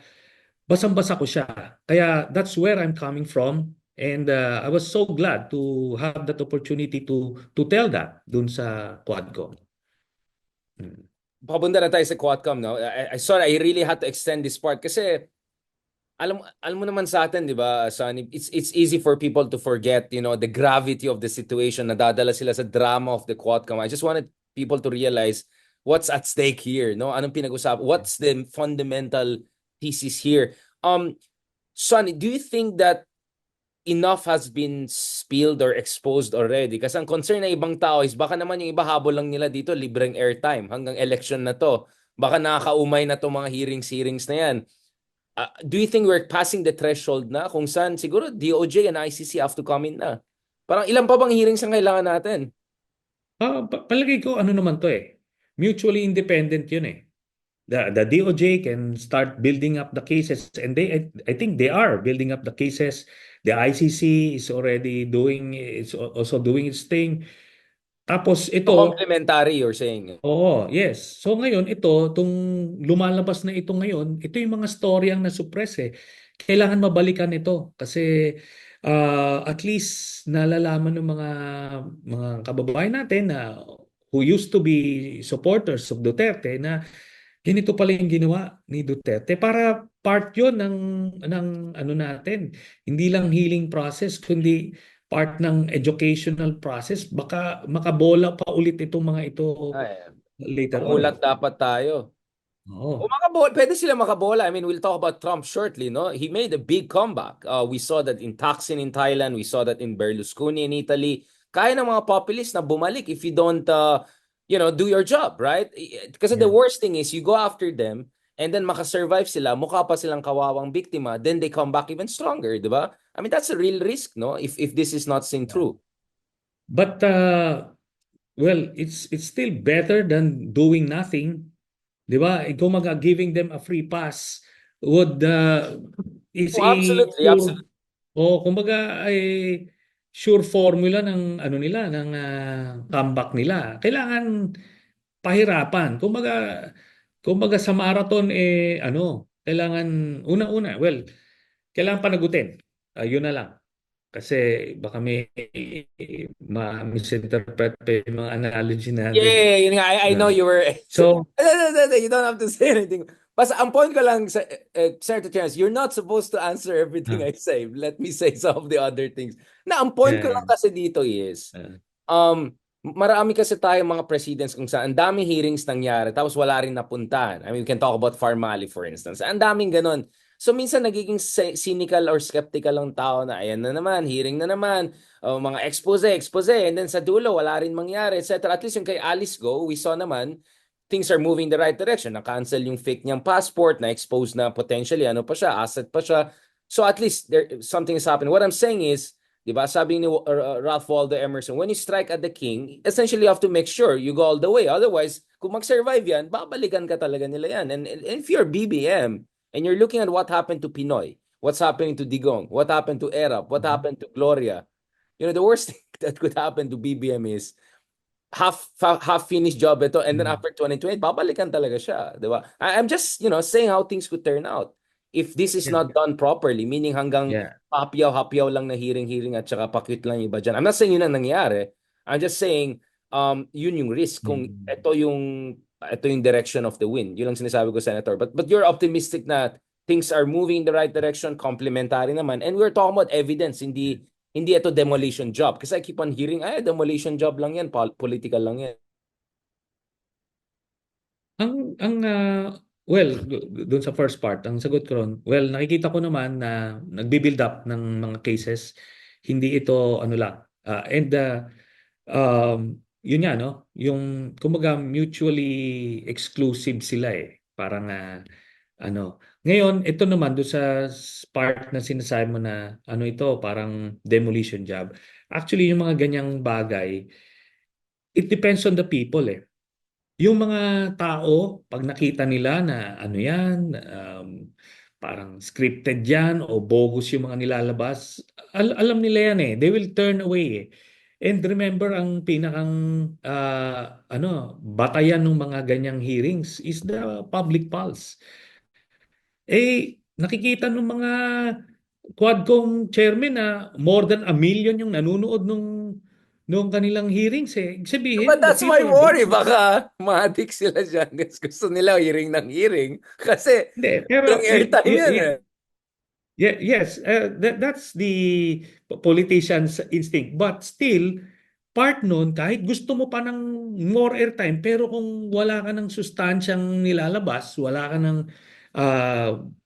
Basang-basa ko siya. Kaya that's where I'm coming from. And I was so glad to have that opportunity to tell that dun sa Quadcom. Mm. Papunta na tayo sa Quadcom, no? Sorry, I really had to extend this part kasi alam mo naman sa atin, 'di ba, Sonny, it's easy for people to forget, the gravity of the situation. Nadadala sila sa drama of the Quadcom. I just wanted people to realize what's at stake here, no? Anong pinag-usapan? What's the fundamental thesis here? Sonny, do you think that enough has been spilled or exposed already? Kasi ang concern ng ibang tao is baka naman yung iba habol lang nila dito, libreng airtime hanggang election na to. Baka nakakaumay na to mga hearings na yan. Do you think we're passing the threshold na kung saan siguro DOJ and ICC have to come in na? Parang ilan pa bang hearings ang kailangan natin? Palagay ko ano naman to eh. Mutually independent yun eh. The DOJ can start building up the cases, and I think they are building up the cases. The ICC is also doing its thing. Tapos So ito, complementary, you're saying. oo, yes. So ngayon, itong lumalabas na ito ngayon, ito yung mga story ang nasuppress eh. Kailangan mabalikan ito kasi at least nalalaman ng mga kababayan natin na who used to be supporters of Duterte na ganito pala yung ginawa ni Duterte para part yon ng ano natin. Hindi lang healing process kundi part ng educational process. Baka makabola pa ulit itong mga ito Ay, later on eh. mamulat dapat tayo. O Oo. pwede sila makabola. I mean, we'll talk about Trump shortly, no? He made a big comeback. We saw that in Thaksin in Thailand. We saw that in Berlusconi in Italy. Kaya ng mga populist na bumalik if you don't, do your job, right? Kasi the Yeah. worst thing is you go after them and then makasurvive sila, mukha pa silang kawawang biktima, then they come back even stronger, di ba? I mean, that's a real risk, no? If this is not seen through. But well, it's still better than doing nothing. 'Di ba? Kung giving them a free pass would is Oh, a absolutely, sure absolutely. o kumbaga ay sure formula ng ano nila ng comeback nila. Kailangan pahirapan. Kumbaga sa marathon kailangan una-una, well, kailangan panagutin. Yun na lang. Kasi baka may ma-misinterpret pa yung mga analogy natin eh. Yeah, yun nga. I know Uh, you were... so, You don't have to say anything. Basta ang point ko lang, Senator Terence, you're not supposed to answer everything uh, I say. Let me say some of the other things. Na ang point ko yeah, lang kasi dito is, uh, marami kasi tayong mga presidents kung saan ang daming hearings nangyari tapos wala rin napuntahan. I mean, we can talk about Farmali for instance. Ang daming ganun. So minsan nagiging cynical or skeptical ang tao na ayan na naman, hearing na naman, mga expose, and then sa dulo wala rin mangyari, etc. At least yung kay Alice Go, we saw naman, things are moving the right direction. Na-cancel yung fake niyang passport, na-expose na potentially, ano pa siya, asset pa siya. So at least something is happening. What I'm saying is, di ba, sabi ni Ralph Waldo Emerson, when you strike at the king, essentially you have to make sure you go all the way. Otherwise, kung mag-survive yan, babalikan ka talaga nila yan. And if you're BBM, and you're looking at what happened to Pinoy, what's happening to Digong, what happened to Erap, what happened to Gloria, the worst thing that could happen to BBM is half finished job ito, and then after 2020 babalikan talaga siya, di ba? I'm just saying how things could turn out if this is yeah, not done properly, meaning hanggang yeah. hapyaw lang na hearing at saka pakit lang yung iba dyan. I'm not saying yun ang nangyari. I'm just saying yun yung risk kung Mm. ito yung direction of the wind. Yun lang sinasabi ko, Senator. But you're optimistic na things are moving in the right direction, complementary naman. And we're talking about evidence, hindi hindi ito demolition job. Kasi I keep on hearing, ay, demolition job lang yan, political lang yan. Well, doon sa first part, ang sagot ko ron, well, nakikita ko naman na nagbi-build up ng mga cases. Hindi ito ano lang. Yun nga, no? Yung, kumbaga, mutually exclusive sila eh. Parang, ano. Ngayon, ito naman, doon sa part na sinasabi mo na, ano ito, parang demolition job. Actually, yung mga ganyang bagay, it depends on the people eh. Yung mga tao, pag nakita nila na ano yan, parang scripted yan o bogus yung mga nilalabas, alam nila yan eh. They will turn away eh. And remember, ang pinakang batayan ng mga ganyang hearings is the public pulse. Nakikita ng mga Quadcom chairman na more than 1 million yung nanonood nung kanilang hearings eh. Ibig sabihin, But the that's my people are worry. voting. Baka ma-addict sila dyan. Gusto nila hearing ng hearing. Kasi Hindi, pero walang airtime yan eh. yes, that's the politician's instinct. But still, part nun, kahit gusto mo pa ng more airtime, pero kung wala ka ng sustansyang nilalabas, wala ka ng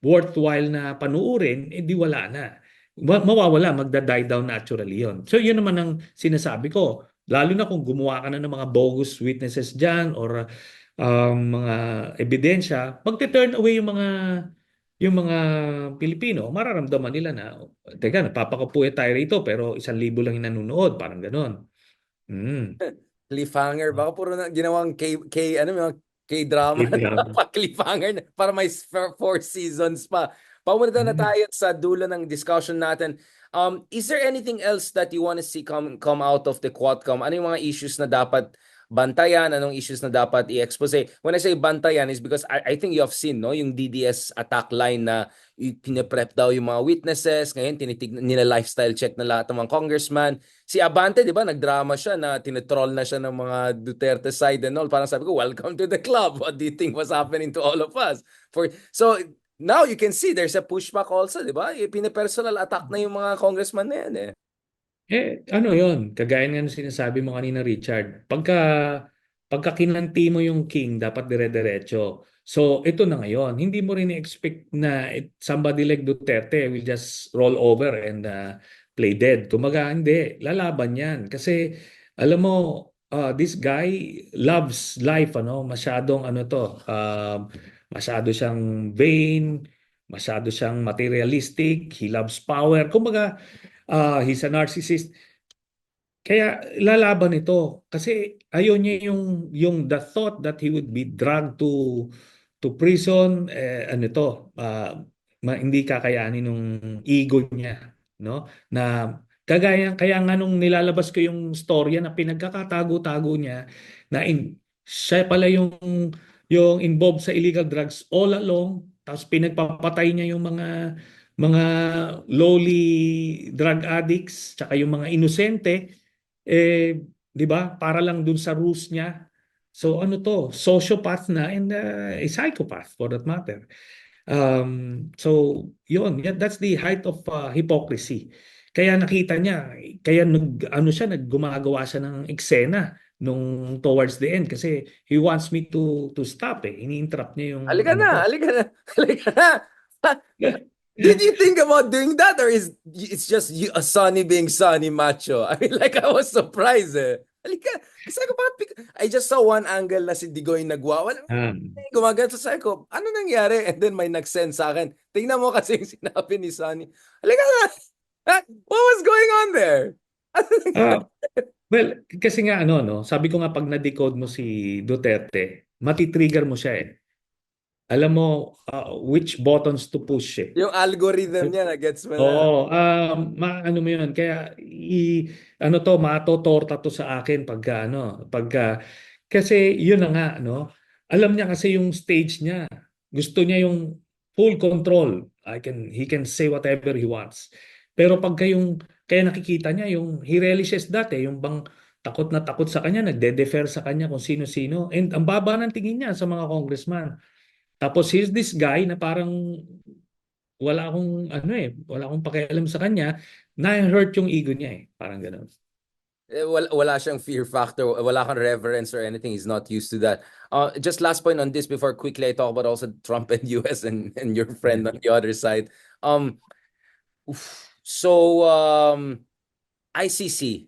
worthwhile na panuurin, edi wala na. Mawawala, magda-die down naturally yon. So yun naman ang sinasabi ko. Lalo na kung gumawa ka na ng mga bogus witnesses dyan or mga ebidensya, magte-turn away yung mga Pilipino, mararamdaman nila na, teka, napapakapuya tayo rito pero 1,000 lang yung nanonood, parang ganon. Mm. Cliffhanger. Baka puro na ginawang ano, mga K-drama na Literal. pa cliffhanger na, para may 4 seasons pa. Pamunta na Mm. tayo sa dulo ng discussion natin. Is there anything else that you want to see come out of the Quadcom? Ano yung mga issues na dapat bantayan? Anong issues na dapat i-expose? When I say bantayan is because I think you have seen, no, yung DDS attack line na pinaprep daw yung mga witnesses. Ngayon, tinitignan nila lifestyle check na lahat ng mga congressman. Si Abante, di ba, nagdrama siya na tinitroll na siya ng mga Duterte side and all. Parang sabi ko, welcome to the club. What do you think was happening to all of us? So, now you can see there's a pushback also, di ba? Pinipersonal attack na yung mga congressman na yan eh. Ano yon? Kagaya nga ng sinasabi mo kanina, Richard. Pagka kinanti mo yung king, dapat dire-diretso. So, ito na ngayon. Hindi mo rin expect na somebody like Duterte will just roll over and play dead. Kumaga, hindi. Lalaban yan. Kasi, alam mo, this guy loves life, ano? Masyadong, ano to, masyado siyang vain, masyado siyang materialistic, he loves power. Kumbaga, he's a narcissist. Kaya lalaban ito kasi ayaw niya yung the thought that he would be dragged to prison ano to hindi kakayanin nung ego niya, no, na kaya nga nung nilalabas ko yung storya na pinagkakatago-tago niya na siya pala yung involved sa illegal drugs all along, tapos pinagpapatay niya yung mga lowly drug addicts tsaka yung mga inosente 'di ba? Para lang dun sa rules niya. So ano to? Sociopath na and a psychopath for that matter. So yun, that's the height of hypocrisy. Kaya nakita niya, kaya ano siya, naggumagawa siya ng eksena nung towards the end kasi he wants me to stop eh. Ini-interrupt niya yung Halika ano na, ko. halika na, halika na. Did you think about doing that or is it's just you, a Sonny being Sonny macho? I mean, like I was surprised eh. Halika, kasi ako bakit, I just saw one angle na si Digoy nagwa. Gumagano sa ko, ano nangyari? And then may nag-send sa akin. Tingnan mo kasi yung sinabi ni Sonny. Halika na. What was going on there? Ano nangyari? Ah, well, kasi nga ano no, sabi ko nga pag na-decode mo si Duterte, matitrigger mo siya eh. Alam mo which buttons to push eh. Yung algorithm niya na gets mo na. Oo, ano mo 'yun. Kaya ano to, matotorta to sa akin pagka kasi 'yun na nga no. Alam niya kasi yung stage niya. Gusto niya yung full control. He can say whatever he wants. Pero pagka yung kaya nakikita niya yung he relishes that eh, yung bang takot na takot sa kanya, nagde-defer sa kanya kung sino-sino. And ang baba ng tingin niya sa mga congressman. Tapos here's this guy na parang wala akong pakialam sa kanya, na-hurt yung ego niya eh. Parang gano'n. Wala siyang fear factor, wala kang reverence or anything. He's not used to that. Just last point on this before quickly I talk about also Trump and US and your friend on the other side. Um, ICC.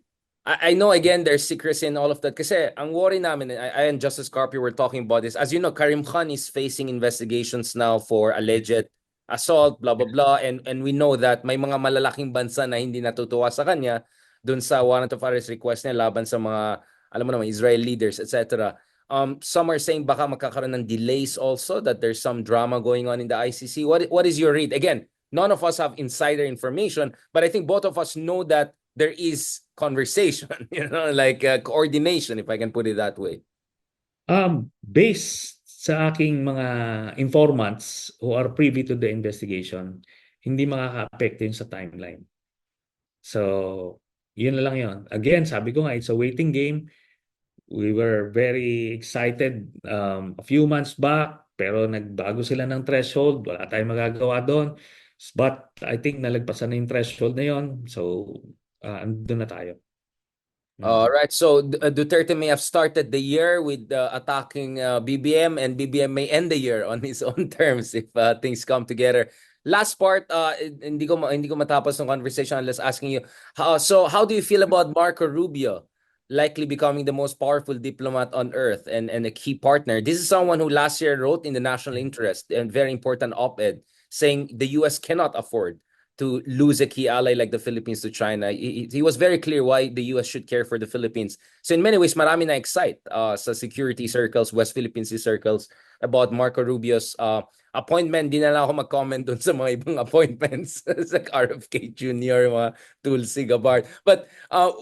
I know again there's secrecy and all of that. Kasi ang worry namin, I and Justice Carpio were talking about this. As you know, Karim Khan is facing investigations now for alleged assault, blah blah blah, and we know that may mga malalaking bansa na hindi natutuwa sa kanya dun sa warrant of arrest request niya laban sa mga alam mo naman Israel leaders, etc. Some are saying baka magkakaroon ng delays also, that there's some drama going on in the ICC. What is your read? Again, none of us have insider information, but I think both of us know that there is conversation, like coordination, if I can put it that way. Based sa aking mga informants who are privy to the investigation, hindi makaka-apekto yun sa timeline. So, yun na lang yun. Again, sabi ko nga, it's a waiting game. We were very excited a few months back, pero nagbago sila ng threshold. Wala tayong magagawa doon. But I think nalagpasan na yung threshold na yun. So, andun na tayo. All right. So Duterte may have started the year with attacking BBM, and BBM may end the year on his own terms if things come together. Last part, hindi ko matapos ng conversation unless asking you. So how do you feel about Marco Rubio likely becoming the most powerful diplomat on earth and a key partner? This is someone who last year wrote in the National Interest and very important op-ed saying the US cannot afford to lose a key ally like the Philippines to China. He was very clear why the US should care for the Philippines. So in many ways, marami na excite sa security circles, West Philippine Sea circles, about Marco Rubio's appointment. Di na lang ako mag-comment dun sa mga ibang appointments sa RFK Jr., mga Tulsi Gabbard. But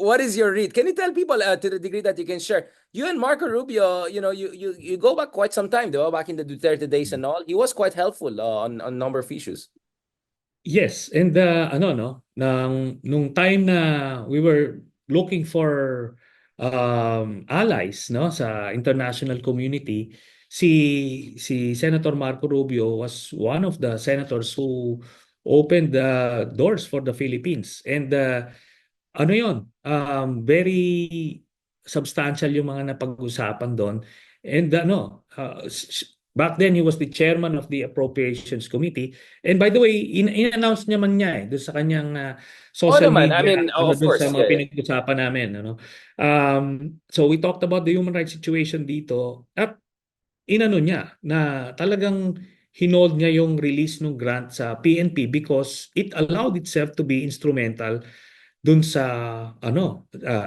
what is your read? Can you tell people to the degree that you can share? You and Marco Rubio, you go back quite some time, though, back in the Duterte days and all. He was quite helpful on a number of issues. Yes, and ano no, nung time na we were looking for allies no sa international community, si Senator Marco Rubio was one of the senators who opened the doors for the Philippines. And ano yon, very substantial yung mga napag-usapan doon. And back then he was the chairman of the Appropriations Committee. And by the way, in-announce niya man niya doon sa kanyang Oh social naman, I media, mean, of doon sa course, mga yeah. pinag-usapan namin. So we talked about the human rights situation dito. At inano niya na talagang hinold niya yung release ng grant sa PNP because it allowed itself to be instrumental dun sa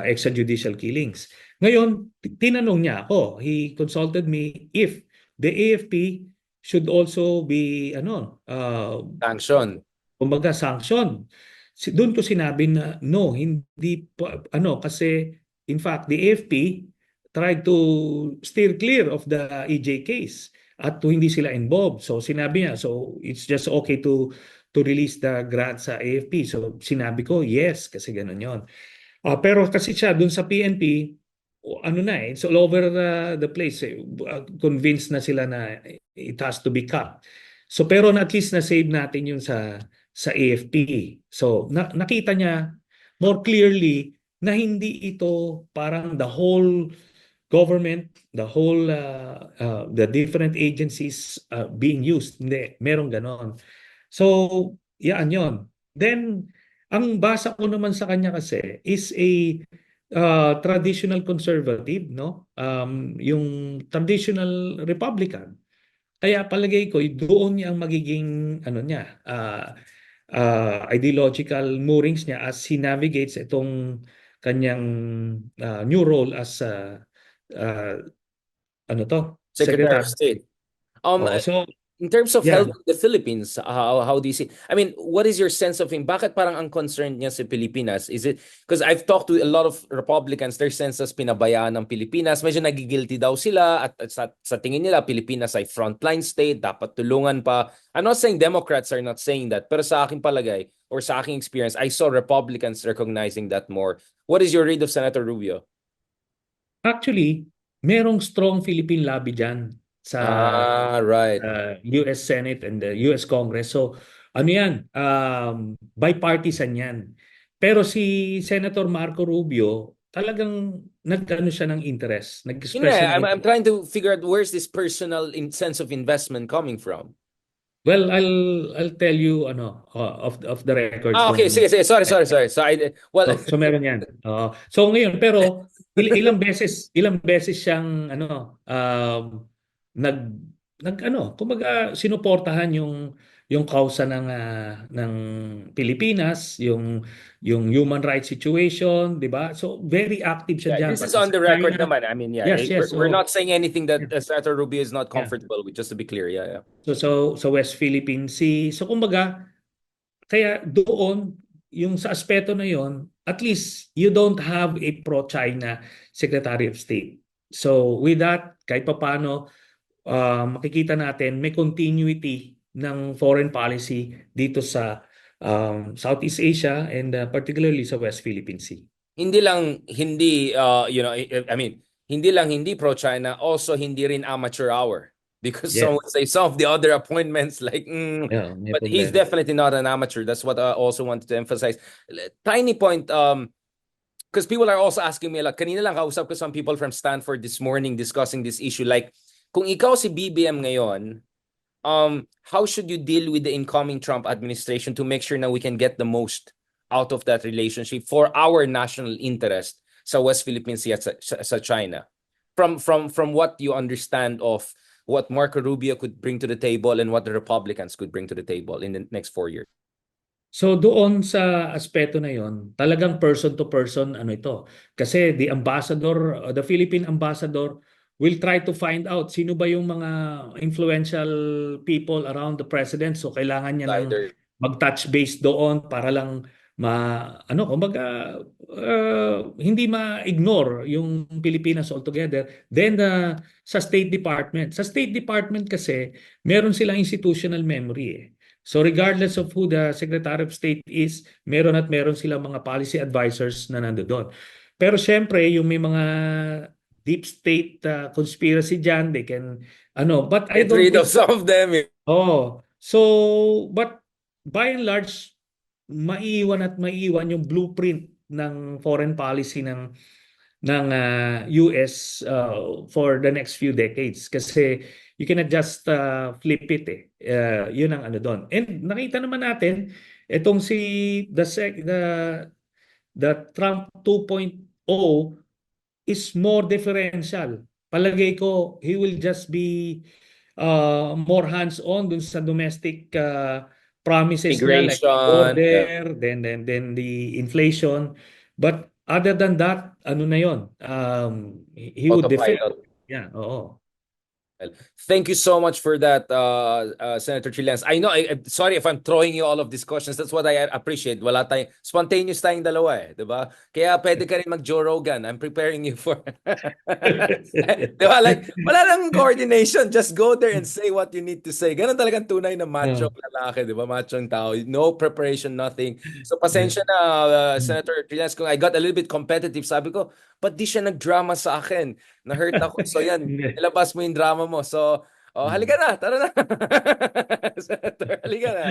extrajudicial killings. Ngayon, tinanong niya ako, he consulted me if the AFP should also be Sanction. kumbaga sanction. Doon ko sinabi na no, hindi pa, kasi in fact the AFP tried to steer clear of the EJ case at to hindi sila involved. So sinabi niya, so it's just okay to release the grant sa AFP. So sinabi ko, yes, kasi ganun yon. Pero kasi siya dun sa PNP, ano na it's all over the place. Convinced na sila na it has to be cut. So pero at least na-save natin yun sa AFP. So nakita niya more clearly na hindi ito parang the whole government, the whole the different agencies being used. Hindi, merong ganon. So, yan yon. Then, ang basa ko naman sa kanya kasi is a traditional conservative, no? Yung traditional Republican. Kaya palagay ko, doon niya ang magiging ano niya, ideological moorings niya as he navigates itong kanyang new role as uh, ano to, Secretary of secretary. State. Um, Oh, so in terms of yeah. helping the Philippines, how do you see? I mean, what is your sense of him? Bakit parang ang concerned niya sa Pilipinas? Is it because I've talked to a lot of Republicans, their sense as pinabayaan ng Pilipinas, medyo nagigilty daw sila at sa tingin nila Pilipinas ay frontline state, dapat tulungan pa. I'm not saying Democrats are not saying that, pero sa aking palagay or sa aking experience, I saw Republicans recognizing that more. What is your read of Senator Rubio? Actually, merong strong Philippine lobby dyan sa Right. US Senate and the US Congress. So, ano yan, bipartisan yan. Pero si Senator Marco Rubio, talagang nag-ano siya ng interest, Yun nga, nag-express siya ng I'm interest. trying to figure out where's this personal sense of investment coming from. Well, I'll tell you of the record Ah, okay, sige, kung sige. Sorry, sorry, sorry. So, well, so meron yan. So ngayon pero ilang beses siyang nag kumbaga sinuportahan yung kausa ng Pilipinas, yung human rights situation, 'di ba? So very active siya yeah, diyan this is pati on sa the record China. naman. I mean, yeah, Yes, yes. we're So not saying anything that yeah. Senator Rubio is not Yeah. comfortable with, just to be clear. Yeah, yeah. So West Philippine Sea. So kumbaga kaya doon, yung sa aspeto na yon, at least you don't have a pro-China Secretary of State. So with that, kahit papaano, makikita natin may continuity ng foreign policy dito sa Southeast Asia and particularly sa West Philippine Sea. Hindi lang hindi I mean, hindi lang hindi pro-China, also hindi rin amateur hour. Because some Yes. would say some of the other appointments, like, Yeah, may but he's problema. definitely not an amateur. That's what I also wanted to emphasize. Tiny point, because people are also asking me a lot. Kanina lang kausap ko some people from Stanford this morning discussing this issue. Like, kung ikaw si BBM ngayon, how should you deal with the incoming Trump administration to make sure that we can get the most out of that relationship for our national interest sa West Philippine Sea at sa China? From what you understand of what Marco Rubio could bring to the table and what the Republicans could bring to the table in the next 4 years. So doon sa aspeto na yon, talagang person to person ano ito. Kasi the Philippine ambassador will try to find out sino ba yung mga influential people around the president. So kailangan niya ng Either mag-touch base doon para lang kumbaga hindi ma-ignore yung Pilipinas altogether. Then sa State Department kasi meron silang institutional memory eh. So regardless of who the Secretary of State is, meron at meron silang mga policy advisors na nandoon. Pero syempre, yung may mga deep state conspiracy dyan, they can, but I get don't rid of think, some of them. but by and large, maiiwan yung blueprint ng foreign policy ng US for the next few decades kasi you cannot just flip it eh. Yun ang ano doon. And nakita naman natin itong si the Trump 2.0 is more differential. Palagay ko he will just be more hands-on dun sa domestic promises niya like the Migration, yeah, border, then the inflation. But other than that, ano na yon? He would defend. autopilot. Yeah, oo. Well, thank you so much for that, Senator Trillanes. I know, sorry if I'm throwing you all of these questions. That's what I appreciate. Wala tayong, spontaneous tayong dalawa eh, di ba? Kaya pwede ka rin mag-Joe Rogan. I'm preparing you for, di ba? Like, wala lang coordination. Just go there and say what you need to say. Ganun talagang tunay na macho Oh. lalaki, di ba? Macho ang tao. No preparation, nothing. So, pasensya na, Mm. Senator Trillanes, kung I got a little bit competitive. Sabi ko, ba't di siya nag-drama sa akin? Na-hurt ako. So, yan. Hindi. Ilabas mo yung drama mo. So, halika Mm. na. Tara na. Senator, halika na.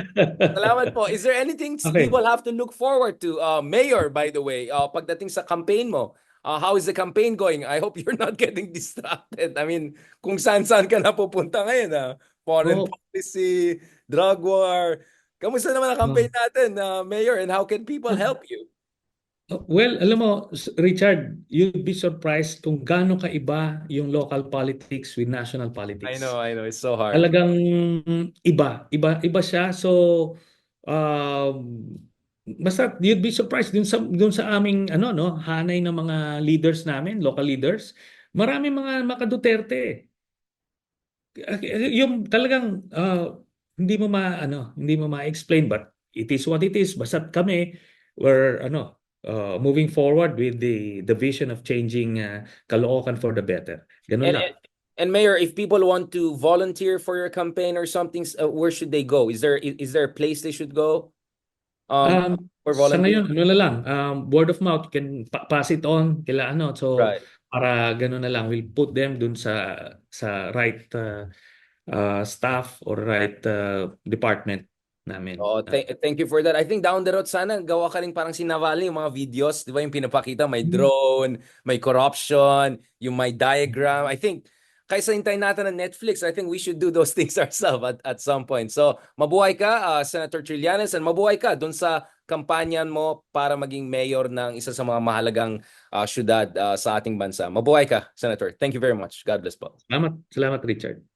Salamat po. Is there anything we Okay. will have to look forward to? Mayor, by the way, pagdating sa campaign mo, how is the campaign going? I hope you're not getting distracted. I mean, kung saan-saan ka na pupunta ngayon, foreign Oh, policy, drug war. Kamusta naman ang campaign oh. natin, Mayor, and how can people help you? Well, alam mo, Richard, you'd be surprised kung gaano kaiba yung local politics with national politics. I know. It's so hard. Talagang iba siya. So, um, basta you'd be surprised dun sa aming hanay ng mga leaders namin, local leaders. Marami mga maka-Duterte. Yung talagang hindi mo ma-explain but it is what it is. Basta kami we're moving forward with the vision of changing Caloocan for the better. Ganun And lang. and and Mayor, if people want to volunteer for your campaign or something, where should they go? Is there a place they should go for Sa volunteering? ngayon, ano na lang, word of mouth, can pass it on kila so Right. para ganun na lang, we'll put them dun sa right staff or right department. namin. Oh, thank you for that. I think down the road sana gawa ka rin parang si Navalny yung mga videos, 'di ba yung pinapakita may drone, may corruption, yung may diagram. I think kaysa hintayin natin ng Netflix, I think we should do those things ourselves at some point. So, mabuhay ka, Senator Trillanes, and mabuhay ka doon sa kampanyan mo para maging mayor ng isa sa mga mahalagang syudad sa ating bansa. Mabuhay ka, Senator. Thank you very much. God bless po. Salamat, salamat Richard.